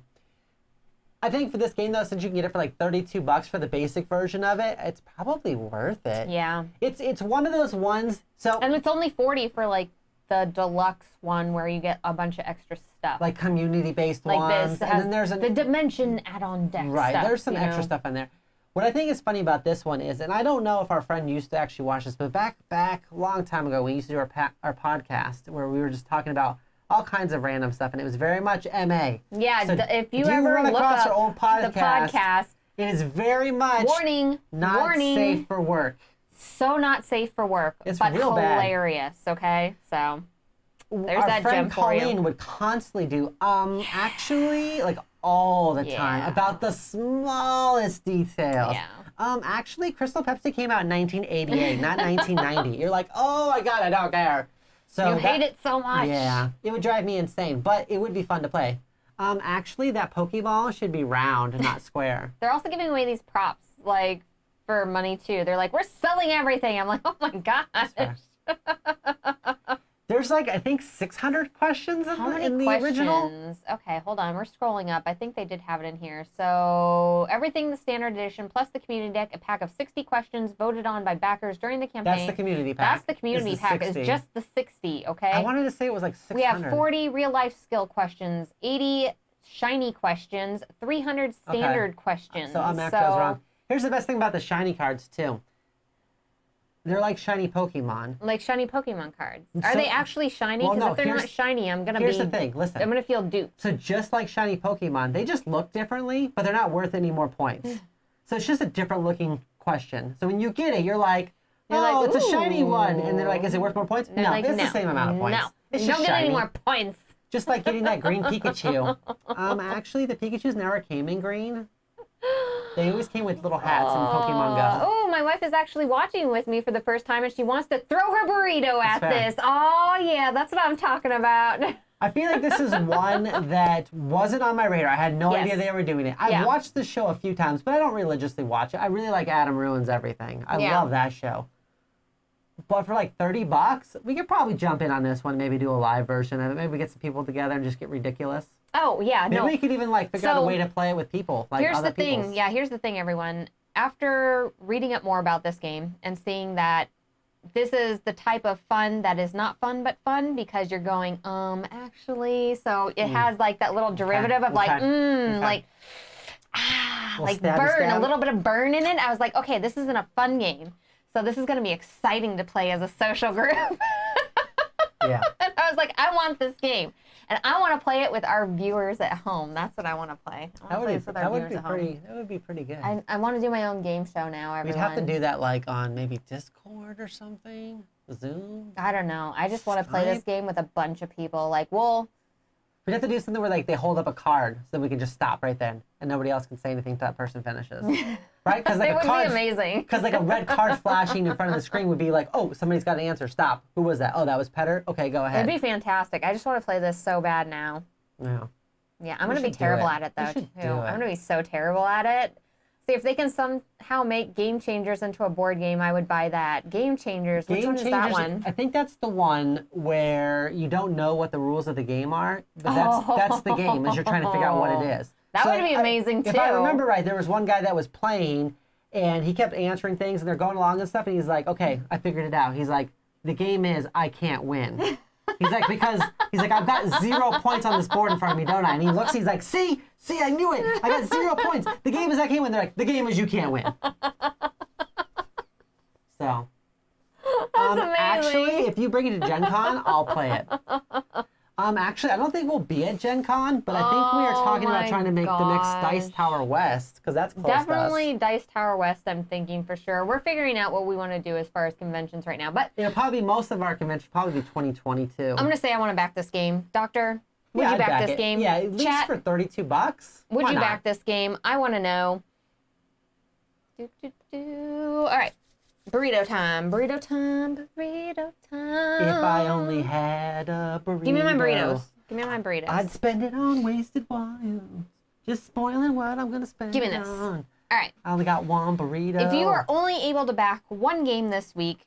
I think for this game though, since you can get it for like $32 for the basic version of it, it's probably worth it. Yeah. It's one of those ones. So. And it's only $40 for like the deluxe one where you get a bunch of extra stuff. Like community-based ones. Like this. And then there's the Dimension add-on deck Right. stuff, There's some extra stuff in there. What I think is funny about this one is, and I don't know if our friend used to actually watch this, but back a long time ago, we used to do our podcast where we were just talking about all kinds of random stuff, and it was very much MA. Yeah, so if you ever run look across up our old podcast, the podcast, it is very much not safe for work. So not safe for work, it's but real hilarious, okay? So there's that gem for you. Our friend Colleen would constantly do, actually, like all the time, about the smallest details. Yeah. Actually, Crystal Pepsi came out in 1988, not 1990. You're like, oh my God, I don't care. So you hate it so much. Yeah, it would drive me insane, but it would be fun to play. Actually, that Pokeball should be round and not square. They're also giving away these props, like, for money, too. They're like, we're selling everything. I'm like, oh, my gosh. There's, like, I think 600 questions in the original. Okay, hold on. We're scrolling up. I think they did have it in here. So, everything the standard edition, plus the community deck, a pack of 60 questions voted on by backers during the campaign. That's the community pack. That's the community pack. It's just the 60, okay? I wanted to say it was like 600. We have 40 real-life skill questions, 80 shiny questions, 300 standard questions. So, Mac goes wrong. Here's the best thing about the shiny cards, too. They're like shiny Pokemon. Like shiny Pokemon cards. Are they actually shiny? Well, Because if they're not shiny, I'm going to be... Here's the thing. Listen. I'm going to feel duped. So just like shiny Pokemon, they just look differently, but they're not worth any more points. So it's just a different looking question. So when you get it, you're like, it's a shiny one. And they're like, is it worth more points? No, it's the same amount of points. No, it's you just don't get shiny. any more points. Just like getting that green Pikachu. Actually, the Pikachus never came in green. They always came with little hats in Pokemon Go. Oh, my wife is actually watching with me for the first time, and she wants to throw her burrito at this. Oh, yeah, that's what I'm talking about. I feel like this is one that wasn't on my radar. I had no idea they were doing it. I've watched the show a few times, but I don't religiously watch it. I really like Adam Ruins Everything. I love that show. But for like $30, we could probably jump in on this one, maybe do a live version of it. Maybe we get some people together and just get ridiculous. Oh, yeah, maybe we could even like figure out a way to play it with people. Like here's other the thing. people's. Yeah, here's the thing, everyone. After reading up more about this game and seeing that this is the type of fun that is not fun but fun because you're going, actually. So it has like that little derivative of like, like, like burn, a little bit of burn in it. I was like, okay, this isn't a fun game. So this is going to be exciting to play as a social group. Yeah. And I was like, I want this game. And I want to play it with our viewers at home. That's what I want to play. That would be pretty good. I want to do my own game show now, everyone. We'd have to do that like on maybe Discord or something. Zoom. I don't know. I just want to play this game with a bunch of people. Like, we'd have to do something where like they hold up a card so that we can just stop right then and nobody else can say anything until that person finishes. Right? Because like it would be amazing. Because like a red card flashing in front of the screen would be like, oh, somebody's got an answer. Stop. Who was that? Oh, that was Petter? Okay, go ahead. It'd be fantastic. I just want to play this so bad now. Yeah. Yeah, I'm going to be terrible at it, though, too. I'm going to be so terrible at it. See, if they can somehow make Game Changers into a board game, I would buy that. Game Changers, which one is that one? I think that's the one where you don't know what the rules of the game are, but that's the game, is you're trying to figure out what it is. That would be amazing, too. If I remember right, there was one guy that was playing, and he kept answering things, and they're going along and stuff, and he's like, okay, I figured it out. He's like, the game is I can't win. He's like, I've got 0 points on this board in front of me, don't I? And he looks, he's like, see, I knew it. I got 0 points. The game is I can't win. They're like, the game is you can't win. So, actually, if you bring it to Gen Con, I'll play it. Actually, I don't think we'll be at Gen Con, but I think we are talking about trying to make the next Dice Tower West, because that's close Definitely to us. Dice Tower West, I'm thinking for sure. We're figuring out what we want to do as far as conventions right now. But it'll probably most of our convention probably be 2022. I'm going to say I want to back this game. Doctor, would you back this game? Yeah, at least for $32. Would you back this game? I want to know. All right. Burrito time. Burrito time. Burrito time. If I only had a burrito. Give me my burritos. Give me my burritos. I'd spend it on wasted wine. Just spoiling what I'm going to spend Give me this. on. All right. I only got one burrito. If you are only able to back one game this week,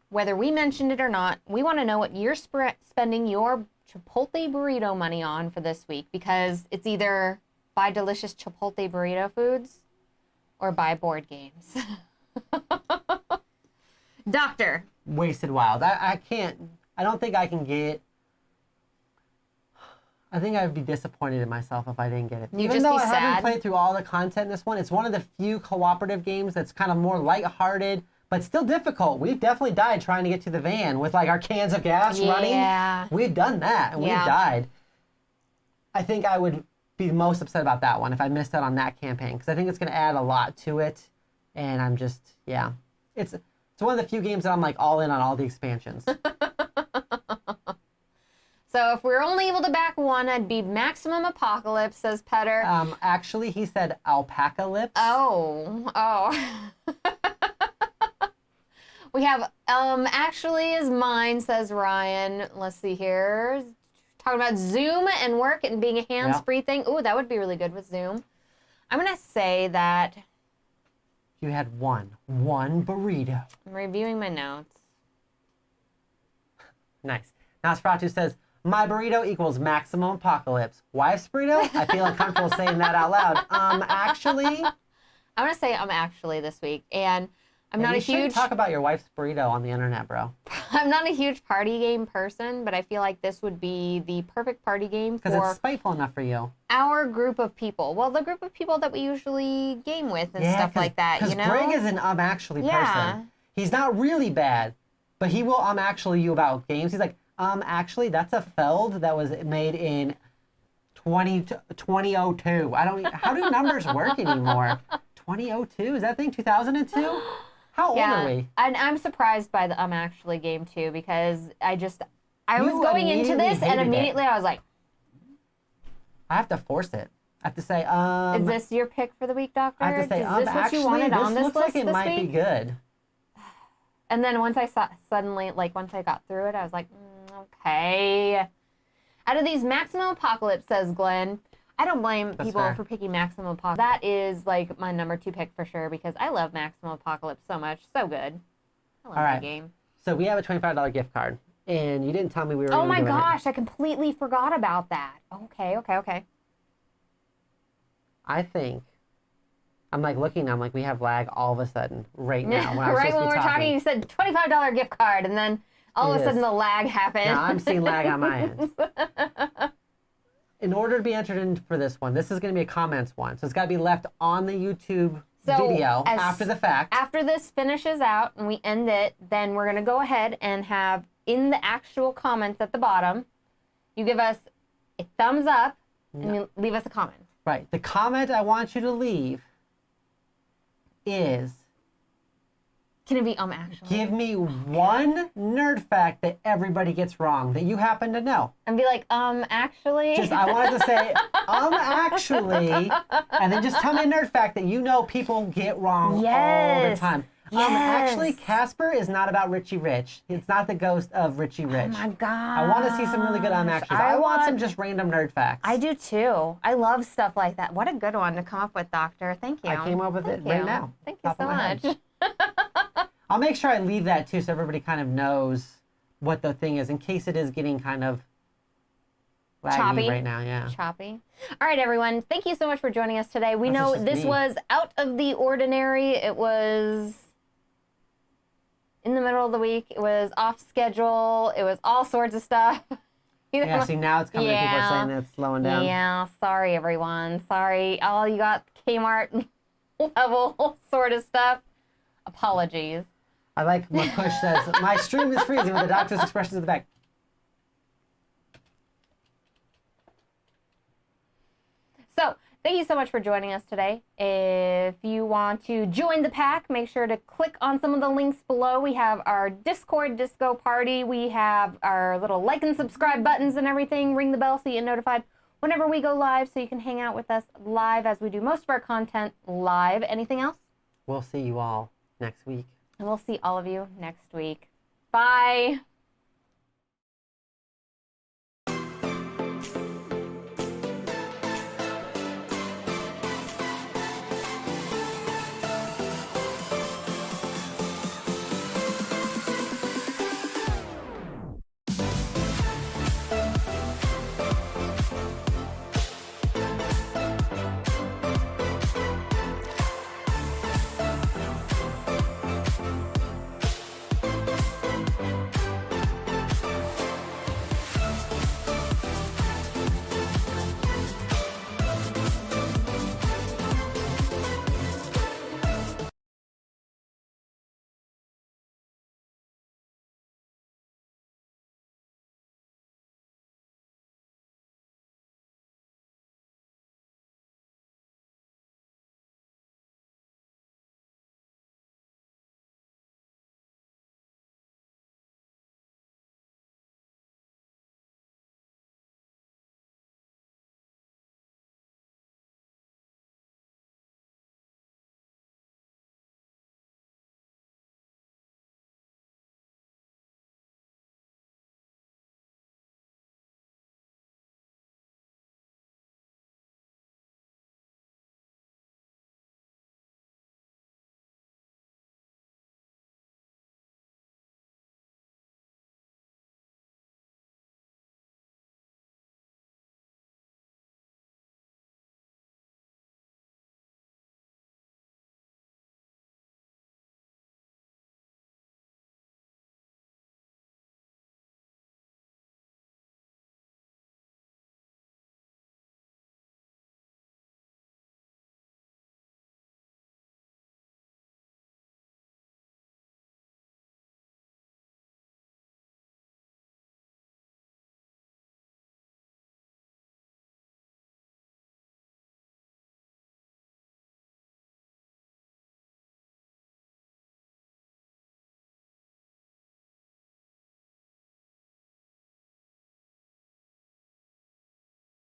whether we mentioned it or not, we want to know what you're spending your Chipotle burrito money on for this week, because it's either buy delicious Chipotle burrito foods or buy board games. Doctor. Wasted Wild. I don't think I can get. I think I'd be disappointed in myself if I didn't get it. Even though I haven't played through all the content in this one, it's one of the few cooperative games that's kind of more lighthearted, but still difficult. We've definitely died trying to get to the van with like our cans of gas running. We've done that, and we've died. I think I would be most upset about that one if I missed out on that campaign, because I think it's going to add a lot to it, and I'm just, It's one of the few games that I'm like all in on all the expansions. So if we're only able to back one, I'd be Maximum Apocalypse, says Petter. Actually, he said Alpaca Lips. Oh. We have, actually is mine, says Ryan. Let's see here. Talking about Zoom and work and being a hands-free thing. Ooh, that would be really good with Zoom. I'm going to say that... You had one burrito. I'm reviewing my notes. Nice. Nosferatu says, my burrito equals Maximum Apocalypse. Wife's burrito? I feel uncomfortable saying that out loud. Actually... I'm going to say actually this week. And I'm not a huge... You should talk about your wife's burrito on the internet, bro. I'm not a huge party game person, but I feel like this would be the perfect party game for... Because it's spiteful enough for you. Our group of people. Well, the group of people that we usually game with and stuff like that, you know? Because Greg is an actually person. He's not really bad, but he will actually you about games. He's like, actually, that's a Feld that was made in 2002. How do numbers work anymore? 2002? Is that thing 2002? How old are we? And I'm surprised by the actually game too, because I was going into this and immediately I was like, I have to force it. I have to say, is this your pick for the week, Doctor? I have to say, is this what you wanted on this list looks like it this might week? be good. And then once I got through it, I was like, okay. Out of these, Maximum Apocalypse, says Glenn. I don't blame people for picking Maximum Apocalypse. That is like my number 2 pick for sure because I love Maximum Apocalypse so much. So good. I love that game. So we have a $25 gift card, and you didn't tell me we were going to do it. Oh my gosh, I completely forgot about that. Okay. I think, I'm like looking, I'm like, we have lag all of a sudden right now. Right when we were talking, you said $25 gift card, and then all of a sudden the lag happened. Now I'm seeing lag on my end. In order to be entered in for this one, this is going to be a comments one. So it's got to be left on the YouTube video after the fact. After this finishes out and we end it, then we're going to go ahead and have in the actual comments at the bottom, you give us a thumbs up and you leave us a comment. Right. The comment I want you to leave is... Can it be actually? Give me one nerd fact that everybody gets wrong that you happen to know. And be like, actually. Just, I wanted to say, actually, and then just tell me a nerd fact that you know people get wrong all the time. Actually, Casper is not about Richie Rich. It's not the ghost of Richie Rich. Oh my God. I want to see some really good actually. I want some just random nerd facts. I do too. I love stuff like that. What a good one to come up with, Doctor. Thank you. I came up with it right now. Thank you so much. I'll make sure I leave that too so everybody kind of knows what the thing is in case it is getting kind of laggy choppy right now. Yeah. Choppy. All right, everyone. Thank you so much for joining us today. We know this was out of the ordinary. It was in the middle of the week. It was off schedule. It was all sorts of stuff. Yeah, see, now it's coming. People are saying that it's slowing down. Yeah, sorry, everyone. Sorry. All you got Kmart level sort of stuff. Apologies. I like what Push says. My stream is freezing with the doctor's expressions in the back. So, thank you so much for joining us today. If you want to join the pack, make sure to click on some of the links below. We have our Discord disco party. We have our little like and subscribe buttons and everything. Ring the bell so you get notified whenever we go live so you can hang out with us live as we do most of our content live. Anything else? We'll see you all next week. And we'll see all of you next week. Bye.